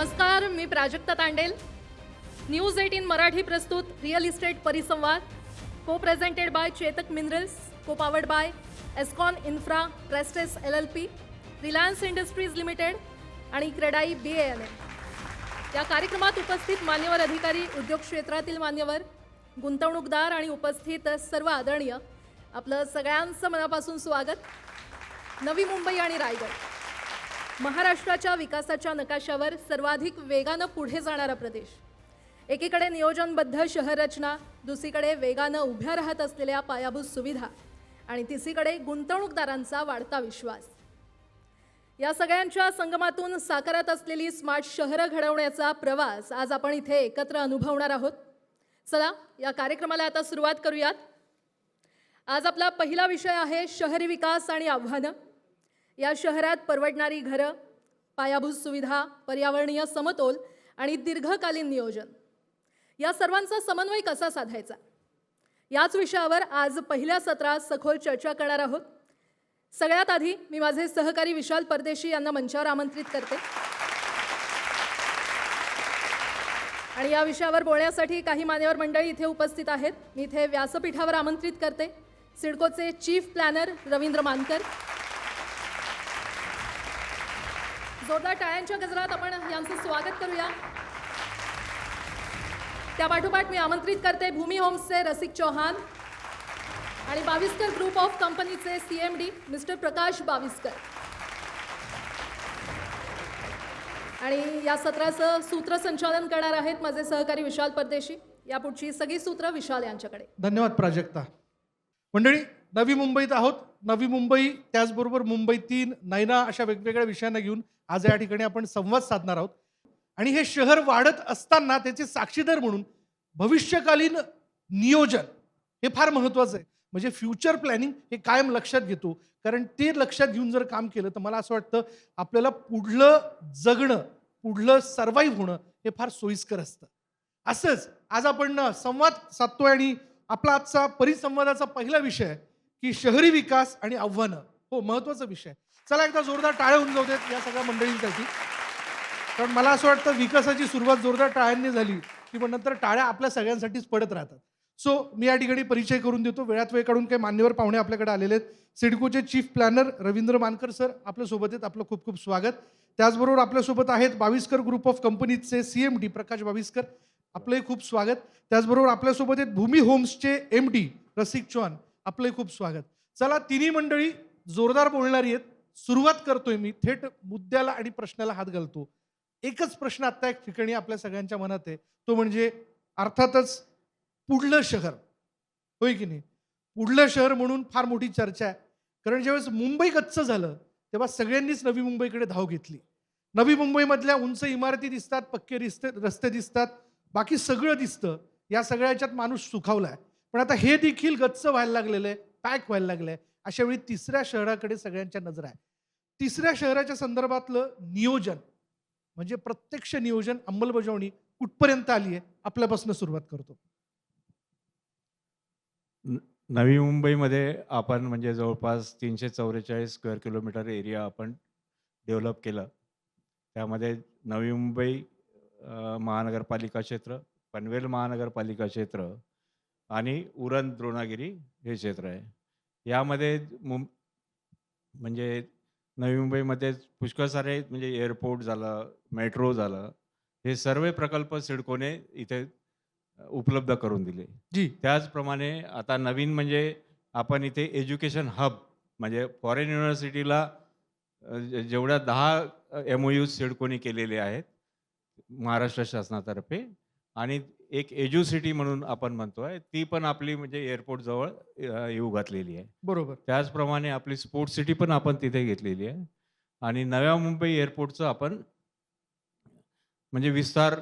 नमस्कार, मी प्राजक्ता तांडेल. न्यूज 18 मराठी प्रस्तुत रिअल इस्टेट परिसंवाद, co presented by Chetak minerals, co powered by Escon infra, प्रेस्टेस LLP, रिलायन्स इंडस्ट्रीज लिमिटेड आणि क्रेडाई BANL. या कार्यक्रमात उपस्थित मान्यवर अधिकारी, उद्योग क्षेत्रातील मान्यवर, गुंतवणूकदार आणि उपस्थित सर्व आदरणीय, आपलं सगळ्यांचं मनापासून स्वागत. नवी मुंबई आणि रायगड, महाराष्ट्राच्या विकासाच्या नकाशावर सर्वाधिक वेगानं पुढे जाणारा प्रदेश. एकीकडे नियोजनबद्ध शहर रचना, दुसरीकडे वेगानं उभ्या राहत असलेल्या पायाभूत सुविधा आणि तिसरीकडे गुंतवणूकदारांचा वाढता विश्वास. या सगळ्यांच्या संगमातून साकारत असलेली स्मार्ट शहरं घडवण्याचा प्रवास आज आपण इथे एकत्र अनुभवणार आहोत. चला या कार्यक्रमाला आता सुरुवात करूयात. आज आपला पहिला विषय आहे शहरी विकास आणि आव्हानं. या शहरात परवडणारी घरं, पायाभूत सुविधा, पर्यावरणीय समतोल आणि दीर्घकालीन नियोजन, या सर्वांचा समन्वय कसा साधायचा, याच विषयावर आज पहिल्या सत्रात सखोल चर्चा करणार आहोत. सगळ्यात आधी मी माझे सहकारी विशाल परदेशी यांना मंचावर आमंत्रित करते आणि या विषयावर बोलण्यासाठी काही मान्यवर मंडळी इथे उपस्थित आहेत. मी इथे व्यासपीठावर आमंत्रित करते सिडकोचे चीफ प्लॅनर रवींद्र मानकर. जोरदार टाळ्यांच्या गजरात आपण यांचं स्वागत करूया. त्या पाठोपाठ मी आमंत्रित करते भूमी होम्सचे रसिक चौहान आणि बाविस्कर ग्रुप ऑफ कंपनीचे CMD मिस्टर प्रकाश बाविस्कर. आणि या सत्राचं सूत्रसंचालन करणार आहेत माझे सहकारी विशाल परदेशी. यापुढची सगळी सूत्र विशाल यांच्याकडे. धन्यवाद प्राजक्ता. मंडळी, नवी मुंबईत आहोत. नवी मुंबई, त्याचबरोबर मुंबई 3, नैना अशा वेगवेगळ्या विषयांना घेऊन आज या ठिकाणी आपण संवाद साधणार आहोत. आणि हे शहर वाढत असताना त्याचे साक्षीदार म्हणून भविष्यकालीन नियोजन हे फार महत्त्वाचं आहे. म्हणजे फ्युचर प्लॅनिंग हे कायम लक्षात घेतो, कारण ते लक्षात घेऊन जर काम केलं तर मला असं वाटतं आपल्याला पुढलं जगणं, पुढलं सर्वाईव्ह होणं हे फार सोयीस्कर असतं. असंच आज आपण संवाद साधतोय आणि आपला आजचा परिसंवादाचा पहिला विषय आहे की शहरी विकास आणि आव्हानं. हो, महत्त्वाचा विषय. चला एकदा जोरदार टाळ्या होऊन जाऊ देत या सगळ्या मंडळींसाठी, कारण मला असं वाटतं विकासाची सुरुवात जोरदार टाळ्यांनी झाली की मग नंतर टाळ्या आपल्या सगळ्यांसाठीच पडत राहतात. सो मी या ठिकाणी परिचय करून देतो. वेळात वेळ काढून काही मान्यवर पाहुणे आपल्याकडे आलेले आहेत. सिडकोचे चीफ प्लॅनर रवींद्र मानकर सर आपल्यासोबत आहेत. आपलं खूप खूप स्वागत. त्याचबरोबर आपल्यासोबत आहेत बाविस्कर ग्रुप ऑफ कंपनीजचे CMD प्रकाश बाविस्कर, आपलंही खूप स्वागत. त्याचबरोबर आपल्यासोबत आहेत भूमी होम्सचे MD रसिक चौहान, आपलंही खूप स्वागत. चला, तिन्ही मंडळी जोरदार बोलणारी आहेत. सुरुवात करतोय मी, थेट मुद्द्याला आणि प्रश्नाला हात घालतो. एकच प्रश्न आता एक ठिकाणी आपल्या सगळ्यांच्या मनात आहे, तो म्हणजे अर्थातच पुढलं शहर, होय की नाही? पुढलं शहर म्हणून फार मोठी चर्चा आहे, कारण ज्यावेळेस मुंबई गच्च झालं तेव्हा सगळ्यांनीच नवी मुंबईकडे धाव घेतली. नवी मुंबईमधल्या उंच इमारती दिसतात, पक्के रस्ते दिसतात, बाकी सगळं दिसतं. या सगळ्याच्यात माणूस सुखावलाय. पण आता हे देखील गच्च व्हायला लागलेलं आहे, पॅक व्हायला लागलंय. अशा वेळी तिसऱ्या शहराकडे सगळ्यांच्या नजर आहे. तिसऱ्या शहराच्या संदर्भातलं नियोजन, म्हणजे प्रत्यक्ष नियोजन, अंमलबजावणी कुठपर्यंत आली आहे, आपल्यापासून सुरुवात करतो. नवी मुंबईमध्ये आपण म्हणजे जवळपास 344 स्क्वेअर किलोमीटर एरिया आपण डेव्हलप केलं. त्यामध्ये नवी मुंबई महानगरपालिका क्षेत्र, पनवेल महानगरपालिका क्षेत्र आणि उरण द्रोणागिरी हे क्षेत्र आहे. यामध्ये म्हणजे नवी मुंबईमध्ये पुष्कळ सारे म्हणजे एअरपोर्ट झालं, मेट्रो झालं, हे सर्व प्रकल्प सिडकोने इथे उपलब्ध करून दिले. जी. त्याचप्रमाणे आता नवीन म्हणजे आपण इथे एज्युकेशन हब, म्हणजे फॉरेन युनिव्हर्सिटीला जेवढ्या 10 MOU सिडकोने केलेले आहेत महाराष्ट्र शासनातर्फे, आणि एक एज्युसिटी म्हणून आपण म्हणतोय, ती पण आपली म्हणजे एअरपोर्ट जवळ येऊ घातलेली आहे. बरोबर. त्याचप्रमाणे आपली स्पोर्ट्स सिटी पण आपण तिथे घेतलेली आहे. आणि नव्या मुंबई एअरपोर्टचं आपण म्हणजे विस्तार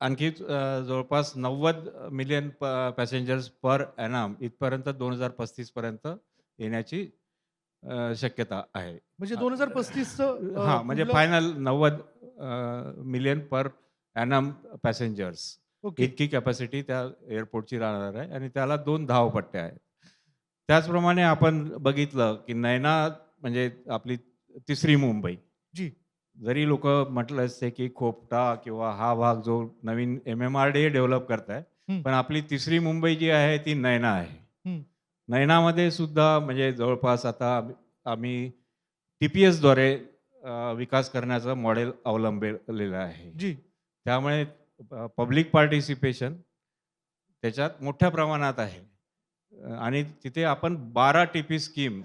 आणखी जवळपास 90 मिलियन पॅसेंजर्स पर ॲनम इथपर्यंत 2035 पर्यंत येण्याची शक्यता आहे. म्हणजे 2035चं हां, म्हणजे final 90 million per annum passengers इतकी कॅपॅसिटी त्या एअरपोर्टची राहणार आहे. आणि त्याला 2 धावपट्ट्या आहेत. त्याचप्रमाणे आपण बघितलं की नैना म्हणजे आपली तिसरी मुंबई, जी, जरी लोक म्हटलं असते की खोपटा किंवा हा भाग जो नवीन MMRDA डेव्हलप करताय, हं. पण आपली तिसरी मुंबई जी आहे ती नैना आहे. हं. नैनामध्ये सुद्धा म्हणजे जवळपास आता आम्ही TPSद्वारे विकास करण्याचं मॉडेल अवलंबलेलं आहे. जी. त्यामुळे पब्लिक पार्टिसिपेशन त्याच्यात मोठ्या प्रमाणात आहे. आणि तिथे आपण 12 TP स्कीम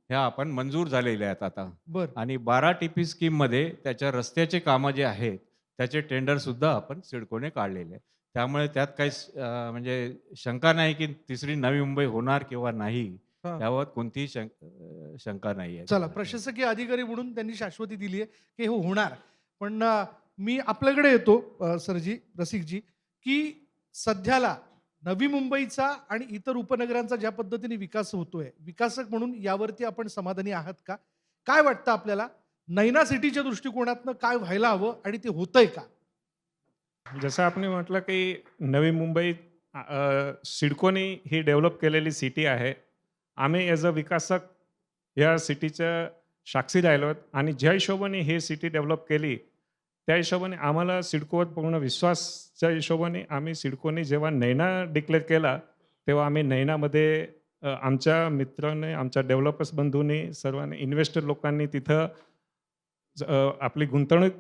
ह्या आपण मंजूर झालेल्या आहेत आता. बर. आणि 12 TP स्कीममध्ये त्याच्या रस्त्याचे कामं जे आहेत त्याचे टेंडरसुद्धा आपण सिडकोने काढलेले आहेत. त्यामुळे त्यात काही म्हणजे शंका नाही की तिसरी नवी मुंबई होणार किंवा नाही, हां. यावर कोणतीही शंका नाही आहे. चला, प्रशासकीय अधिकारी म्हणून त्यांनी शाश्वती दिली आहे की हे होणार. पण मी आपल्याकडे येतो सरजी, रसिकजी, की सध्याला नवी मुंबईचा आणि इतर उपनगरांचा ज्या पद्धतीने विकास होतोय, विकासक म्हणून यावरती आपण समाधानी आहात का? काय वाटतं आपल्याला? नैना सिटीच्या दृष्टिकोनातनं काय व्हायला हवं आणि ते होतंय का? जसं आपण म्हटलं की नवी मुंबई सिडकोने ही डेव्हलप केलेली सिटी आहे. आम्ही ॲज अ विकासक या सिटीच्या साक्षी राहिलो आहोत आणि ज्या हिशोबाने ही सिटी डेव्हलप केली, त्या हिशोबाने आम्हाला सिडकोवर पूर्ण विश्वासच्या हिशोबाने आम्ही सिडकोने जेव्हा नैना डिक्लेअर केला, तेव्हा आम्ही नैनामध्ये आमच्या मित्रांनी, आमच्या डेव्हलपर्स बंधूंनी, सर्वांनी, इन्व्हेस्टर लोकांनी तिथं आपली गुंतवणूक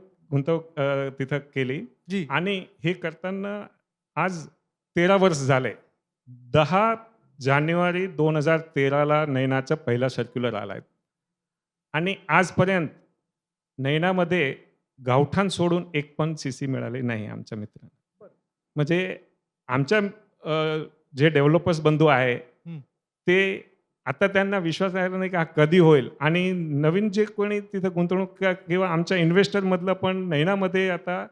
तिथं केली. जी. आणि हे करताना आज 13 वर्ष झाले. 10 जानेवारी 2013ला नैनाचा पहिला सर्क्युलर आला आहे आणि आजपर्यंत नैनामध्ये गावठाण सोडून एक पण CC मिळाली नाही आमच्या मित्रांना. म्हणजे आमच्या जे डेव्हलपर्स बंधू आहे हं. ते आता त्यांना विश्वास राहिला नाही की हा कधी होईल आणि नवीन जे कोणी तिथं गुंतवणूक किंवा आमच्या इन्व्हेस्टरमधलं पण नैनामध्ये आता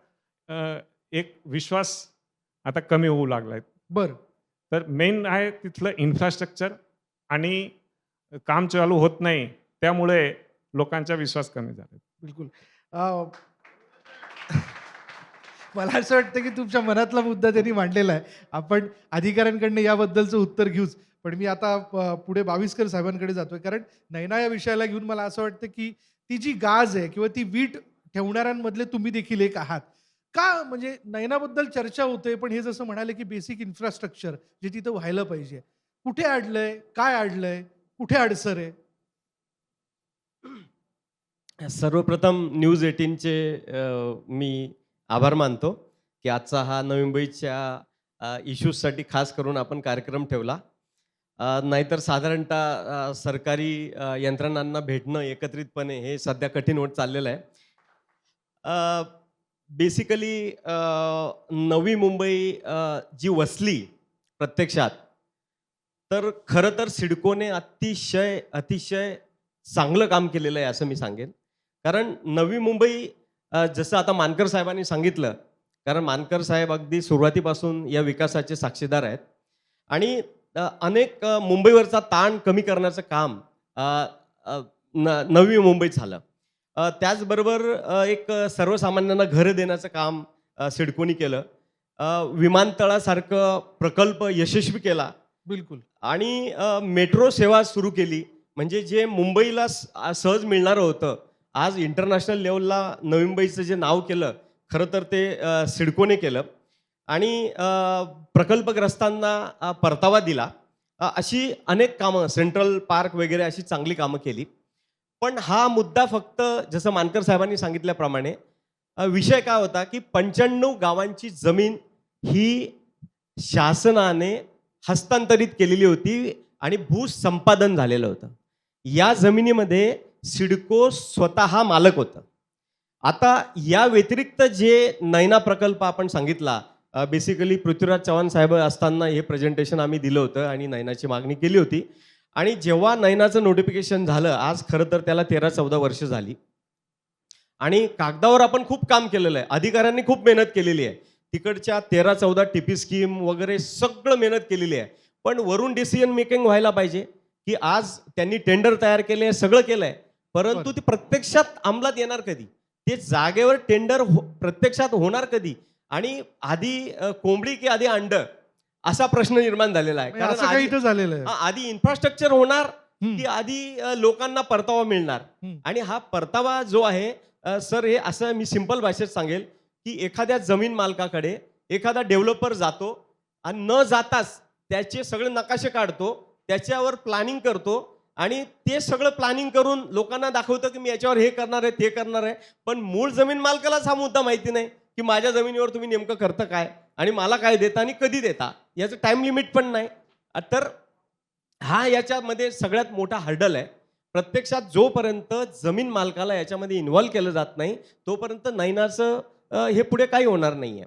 एक विश्वास आता कमी होऊ लागला आहे. बर. तर मेन आहे तिथलं इन्फ्रास्ट्रक्चर आणि काम चालू होत नाही, त्यामुळे लोकांचा विश्वास कमी झाला. बिलकुल. मला असं वाटतं की तुमच्या मनातला मुद्दा त्यांनी मांडलेला आहे. आपण अधिकाऱ्यांकडनं याबद्दलचं उत्तर घेऊच. पण मी आता पुढे बाविस्कर साहेबांकडे जातोय, कारण नैना या विषयाला घेऊन मला असं वाटतं की ती जी गाज आहे किंवा ती वीट ठेवणाऱ्यांमधले तुम्ही देखील एक आहात. का म्हणजे नैनाबद्दल चर्चा होते, पण हे जसं म्हणाले की बेसिक इन्फ्रास्ट्रक्चर जे तिथं व्हायला पाहिजे, कुठे अडलंय, काय अडलंय, कुठे अडसर आहे? सर्वप्रथम न्यूज 18चे मी आभार मानतो की आजचा हा नवी मुंबईच्या इश्यूजसाठी खास करून आपण कार्यक्रम ठेवला. नाहीतर साधारणतः सरकारी यंत्रणांना भेटणं एकत्रितपणे हे सध्या कठीण होत चाललेलं आहे. बेसिकली नवी मुंबई जी वसली प्रत्यक्षात, तर खरं तर सिडकोने अतिशय चांगलं काम केलेलं आहे असं मी सांगेन. कारण नवी मुंबई जसं आता मानकर साहेबांनी सांगितलं, कारण मानकर साहेब अगदी सुरुवातीपासून या विकासाचे साक्षीदार आहेत आणि अनेक मुंबईवरचा ताण कमी करण्याचं काम नवी मुंबईत झालं. त्याचबरोबर एक सर्वसामान्यांना घरं देण्याचं काम सिडकोनी केलं. विमानतळासारखं प्रकल्प यशस्वी केला. बिलकुल. आणि मेट्रो सेवा सुरू केली. म्हणजे जे मुंबईला सहज मिळणारं होतं, आज इंटरनॅशनल लेवलला नवी मुंबईचं जे नाव केलं, खरं तर ते सिडकोने केलं. आणि प्रकल्पग्रस्तांना परतावा दिला. अशी अनेक कामं, सेंट्रल पार्क वगैरे अशी चांगली कामं केली. पण हा मुद्दा फक्त जसं मानकर साहेबांनी सांगितल्याप्रमाणे विषय काय होता की 95 गावांची जमीन ही शासनाने हस्तांतरित केलेली होती आणि भूसंपादन झालेलं होतं. या जमिनीमध्ये सिडको स्वतः मालक होतं. आता या व्यतिरिक्त जे नैना प्रकल्प आपण सांगितला, बेसिकली पृथ्वीराज चव्हाण साहेब असताना हे प्रेझेंटेशन आम्ही दिलं होतं आणि नैनाची मागणी केली होती. आणि जेव्हा नैनाचं नोटिफिकेशन झालं, आज खरं तर त्याला 13-14 वर्ष झाली आणि कागदावर आपण खूप काम केलेलं आहे. अधिकाऱ्यांनी खूप मेहनत केलेली आहे. तिकडच्या 13-14 TP स्कीम वगैरे सगळं मेहनत केलेली आहे. पण वरून डिसिजन मेकिंग व्हायला पाहिजे की आज त्यांनी टेंडर तयार केले, सगळं केलंय, परंतु ते प्रत्यक्षात अंमलात येणार कधी? ते जागेवर टेंडर प्रत्यक्षात होणार कधी? आणि आधी कोंबडी की आधी अंड असा प्रश्न निर्माण झालेला आहे. कारण असं काही इथं झालेलं आहे. आधी इन्फ्रास्ट्रक्चर होणार की आधी लोकांना परतावा मिळणार? आणि हा परतावा जो आहे सर हे असं मी सिंपल भाषेत सांगेल की एखाद्या जमीन मालकाकडे एखादा डेव्हलपर जातो आणि न जाताच त्याचे सगळे नकाशे काढतो, त्याच्यावर प्लॅनिंग करतो आणि ते सगळं प्लॅनिंग करून लोकांना दाखवतं की मी याच्यावर हे करणार आहे, ते करणार आहे. पण मूळ जमीन मालकालाच हा मुद्दा माहिती नाही की माझ्या जमिनीवर तुम्ही नेमकं करता काय आणि मला काय देता आणि कधी देता, याचं टाइम लिमिट पण नाही. तर हा याच्यामध्ये सगळ्यात मोठा हर्डल आहे. प्रत्यक्षात जोपर्यंत जमीन मालकाला याच्यामध्ये इन्व्हॉल्व केलं जात नाही तोपर्यंत नैनाचं हे पुढे काही होणार नाही आहे.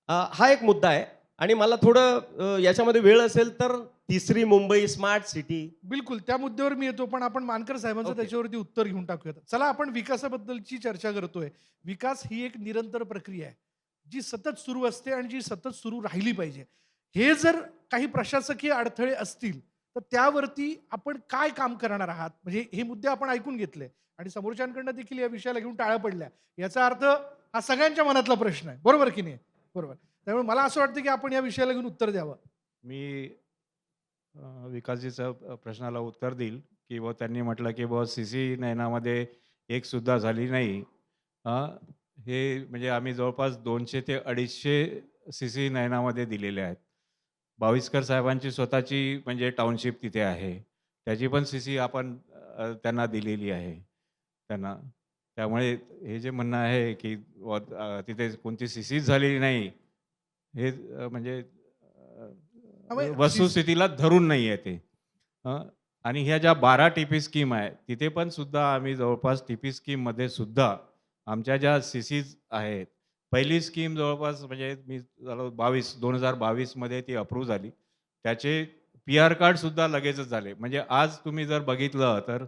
हा एक मुद्दा आहे. आणि मला थोडं याच्यामध्ये वेळ असेल तर तिसरी मुंबई स्मार्ट सिटी. बिलकुल त्या मुद्द्यावर मी येतो, पण आपण मानकर साहेबांचं ओके. त्याच्यावरती उत्तर घेऊन टाकूयात. चला, आपण विकासाबद्दलची चर्चा करतोय. विकास ही एक निरंतर प्रक्रिया आहे जी सतत सुरू असते आणि जी सतत सुरू राहिली पाहिजे. हे जर काही प्रशासकीय अडथळे असतील तर त्यावरती आपण काय काम करणार आहात? म्हणजे हे मुद्दे आपण ऐकून घेतले आणि समोरच्यांकडनं देखील या विषयाला घेऊन टाळ्या पडल्या. याचा अर्थ हा सगळ्यांच्या मनातला प्रश्न आहे, बरोबर की नाही? बरोबर. त्यामुळे मला असं वाटतं की आपण या विषयाला घेऊन उत्तर द्यावं. मी विकासजीच्या प्रश्नाला उत्तर देईल की बुवा त्यांनी म्हटलं की बुवा सीसी नयनामध्ये एक सुद्धा झाली नाही. हे म्हणजे आम्ही जवळपास 200 ते 250 सीसी नयनामध्ये दिलेले आहेत. बाविस्कर साहेबांची स्वतःची म्हणजे टाउनशिप तिथे आहे. त्याची पण सीसी आपण त्यांना दिलेली आहे त्यांना. त्यामुळे हे जे म्हणणं आहे की बुवा तिथे कोणती सीसीच झालेली नाही, हे म्हणजे त्यामुळे वस्तुस्थितीला धरून नाही आहे ते. आणि ह्या ज्या 12 टीपी स्कीम आहे तिथे पण सुद्धा आम्ही जवळपास टीपी स्कीममध्ये सुद्धा आमच्या ज्या सीसीज आहेत, पहिली स्कीम जवळपास म्हणजे मी 2022 मध्ये ती अप्रूव्ह झाली. त्याचे PR कार्ड सुद्धा लगेचच झाले. म्हणजे आज तुम्ही जर बघितलं तर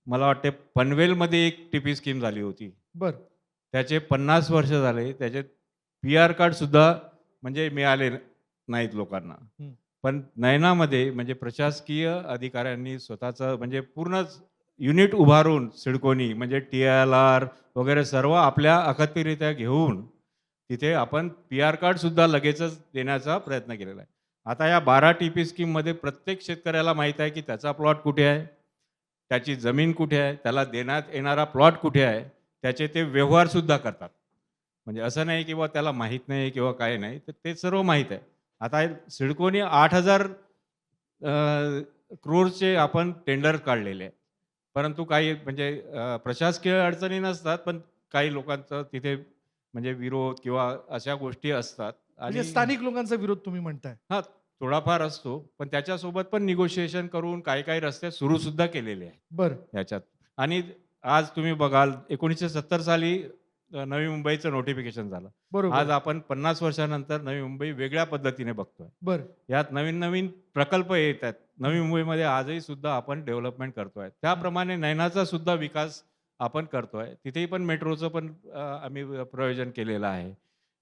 मला वाटते पनवेलमध्ये एक टीपी स्कीम झाली होती. बर. त्याचे 50 वर्ष झाले. त्याचे PR कार्ड सुद्धा म्हणजे मिळाले नाहीत लोकांना. पण नयनामध्ये म्हणजे प्रशासकीय अधिकाऱ्यांनी स्वतःचं म्हणजे पूर्णच युनिट उभारून सिडकोनी म्हणजे TLR वगैरे सर्व आपल्या अखत्यारीत्या घेऊन तिथे आपण PR कार्ड सुद्धा लगेचच देण्याचा प्रयत्न केलेला आहे. आता या 12 टीपी स्कीममध्ये प्रत्येक शेतकऱ्याला माहीत आहे की त्याचा प्लॉट कुठे आहे, त्याची जमीन कुठे आहे, त्याला देण्यात येणारा प्लॉट कुठे आहे, त्याचे ते व्यवहार सुद्धा करतात. म्हणजे असं नाही की त्याला माहीत नाही किंवा काय नाही, तर ते सर्व माहीत आहे. आता सिडकोने 8,000 क्रोरचे आपण टेंडर काढलेले आहे. परंतु काही म्हणजे प्रशासकीय अडचणी नसतात, पण काही लोकांचं तिथे म्हणजे विरोध किंवा अशा गोष्टी असतात म्हणजे स्थानिक लोकांचा विरोध तुम्ही म्हणताय. हां, थोडाफार असतो. पण त्याच्यासोबत पण निगोशिएशन करून काही रस्ते सुरू सुद्धा केलेले आहेत बरं. याच्यात. आणि आज तुम्ही बघाल 1970 साली नवी मुंबईचं नोटिफिकेशन झालं. बरोबर. आज आपण 50 वर्षानंतर नवी मुंबई वेगळ्या पद्धतीने बघतोय. बरं. यात नवीन प्रकल्प येत आहेत. नवी मुंबईमध्ये आजही सुद्धा आपण डेव्हलपमेंट करतोय. त्याप्रमाणे नयनाचा सुद्धा विकास आपण करतोय. तिथेही पण मेट्रोचं पण आम्ही प्रयोजन केलेलं आहे.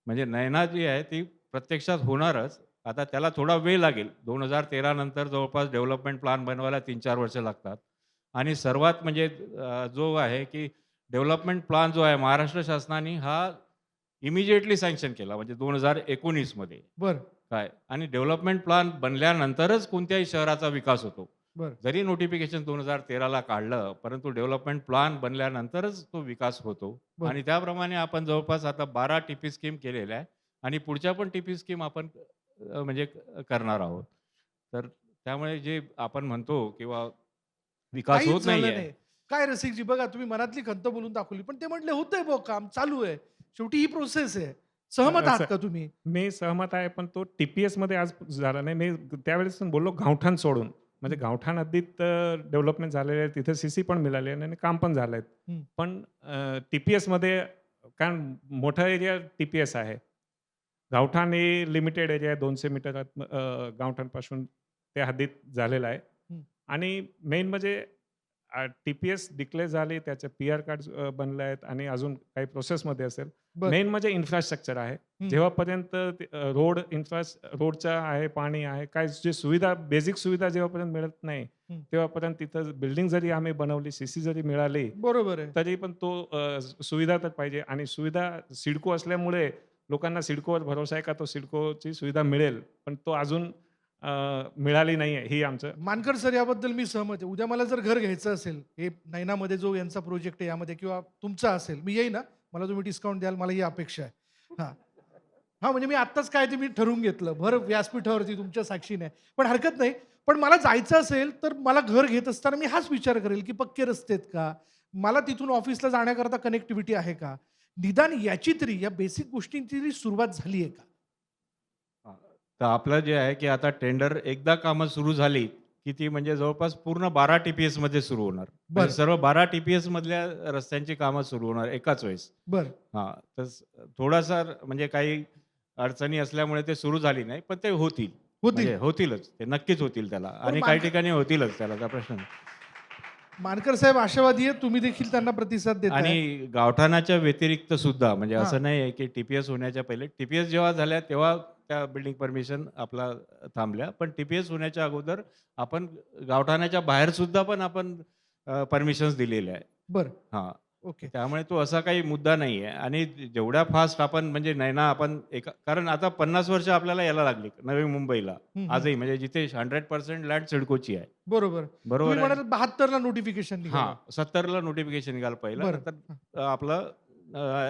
म्हणजे नयना जी आहे ती प्रत्यक्षात होणारच. आता त्याला थोडा वेळ लागेल. 2013 नंतर जवळपास डेव्हलपमेंट प्लॅन बनवायला 3-4 वर्ष लागतात. आणि सर्वात म्हणजे जो आहे की डेव्हलपमेंट प्लॅन जो आहे महाराष्ट्र शासनाने हा इमिजिएटली सँक्शन केला म्हणजे 2019 मध्ये. बरं. काय आणि डेव्हलपमेंट प्लॅन बनल्यानंतरच कोणत्याही शहराचा विकास होतो. बरं. जरी नोटिफिकेशन 2013ला काढलं, परंतु डेव्हलपमेंट प्लॅन बनल्यानंतरच तो विकास होतो. बरं. आणि त्याप्रमाणे आपण जवळपास आता 12 टीपी स्कीम केलेल्या आहे आणि पुढच्या पण टीपी स्कीम आपण म्हणजे करणार आहोत. तर त्यामुळे जे आपण म्हणतो किंवा विकास काहीच होत झालं नाहीये. नाही. काय रसिकजी, बघा तुम्ही मनातली खंत बोलून दाखवली, पण ते म्हटले होतंय बुवा काम चालू आहे. शेवटी ही प्रोसेस आहे. सहमत आहात का तुम्ही? मी सहमत आहे, पण तो TPS मध्ये आज झाला नाही. मी त्यावेळेस पण बोललो गावठाण सोडून. म्हणजे गावठाण हद्दीत डेव्हलपमेंट झालेले आहे. तिथे सीसी पण मिळाले आहे आणि काम पण झालंय. पण TPS मध्ये कारण मोठा एरिया TPS आहे. गावठाण हे लिमिटेड एरिया आहे. 200 मीटर गावठाणपासून त्या हद्दीत झालेला आहे. आणि मेन म्हणजे TPS डिक्लेअर झाली, त्याचे PR कार्ड बनले आहेत आणि अजून काही प्रोसेसमध्ये असेल. बरं. मेन म्हणजे इन्फ्रास्ट्रक्चर आहे. जेव्हापर्यंत रोडचा आहे, पाणी आहे, काय जे सुविधा बेसिक सुविधा जेव्हापर्यंत मिळत नाही तेव्हापर्यंत तिथं बिल्डिंग जरी आम्ही बनवली, CC जरी मिळाली, बरोबर आहे. तरी पण तो सुविधा तर पाहिजे. आणि सुविधा सिडको असल्यामुळे लोकांना सिडकोवर भरोसा आहे का तो सिडकोची सुविधा मिळेल, पण तो अजून मिळाली नाही आहे ही आमचं. मानकर सर, याबद्दल मी सहमत आहे. उद्या मला जर घर घ्यायचं असेल, हे नैनामध्ये जो यांचा प्रोजेक्ट आहे यामध्ये, किंवा तुमचा असेल, मी येईन ना, मला तुम्ही डिस्काउंट द्याल, मला ही अपेक्षा आहे. हां हां, म्हणजे मी आत्ताच काय ते मी ठरवून घेतलं, भर व्यासपीठावरती तुमच्या साक्षीने. पण हरकत नाही. पण मला जायचं असेल तर मला घर घेत असताना मी हाच विचार करेल की पक्के रस्ते आहेत का, मला तिथून ऑफिसला जाण्याकरता कनेक्टिव्हिटी आहे का, निदान याची तरी, या बेसिक गोष्टींची तरी सुरुवात झाली आहे का. हां. तर आपलं जे आहे की आता टेंडर एकदा कामं सुरू झाली की ती म्हणजे जवळपास पूर्ण 12 TPS मध्ये सुरू होणार. बरं. म्हणजे सर्व 12 TPS मधल्या रस्त्यांची कामं सुरू होणार एकाच वेळेस. बरं. हां, तर थोडासा म्हणजे काही अडचणी असल्यामुळे ते सुरू झाली नाही, पण ते होतील. होतील. म्हणजे होतीलच. ते नक्कीच होतील त्याला आणि काही मानकर- ठिकाणी होतीलच त्याला, त्या प्रश्न नाही. मानकर साहेब आशावादी आहेत, तुम्ही देखील त्यांना प्रतिसाद देता. आणि गावठाणाच्या व्यतिरिक्त सुद्धा म्हणजे हां. असं नाही आहे की TPS होण्याच्या पहिले, TPS जेव्हा झाल्या तेव्हा त्या बिल्डिंग परमिशन आपला थांबल्या. पण TPS होण्याच्या अगोदर आपण गावठाणाच्या बाहेर सुद्धा पण आपण परमिशन्स दिलेल्या आहे. बरं. हां. ओके. त्यामुळे तो असा काही मुद्दा नाही आहे आणि जेवढ्या फास्ट आपण म्हणजे नैना आपण एका, कारण आता 50 वर्ष आपल्याला यायला लागली नवी मुंबईला. हम्म. आजही म्हणजे जिथे 100% लँड सिडकोची आहे. बरोबर. बरोबर तुम्ही आहे. म्हणाल 72 ला नोटिफिकेशन हां, 70ला नोटिफिकेशन निघालं पहिलं. बरं. नंतर आपलं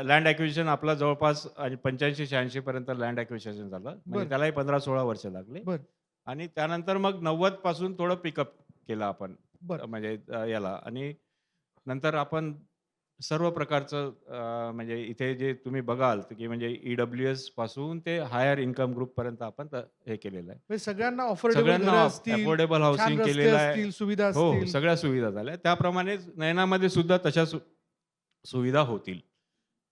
लँड ॲक्विजिशन आपलं जवळपास 85-86 पर्यंत लँड ॲक्विजिशन झालं. बरं. म्हणजे त्यालाही 15-16 वर्ष लागली. बरं. आणि त्यानंतर मग 90 पासून थोडं पिकअप केलं आपण. बरं. म्हणजे याला आणि नंतर आपण सर्व प्रकारचं म्हणजे इथे जे तुम्ही बघाल की म्हणजे EWS पासून ते हायर इन्कम ग्रुप पर्यंत आपण हे केलेलं आहे. म्हणजे सगळ्यांना अफोर्डेबल सगळ्यांना असतील, अफोर्डेबल छान हाऊसिंग रस्ते केलेलं आहे. असतील, सुविधा हो, असतील. सगळ्या सुविधा झाल्या. त्याप्रमाणेच नयनामध्ये सुद्धा तशा सुविधा होतील.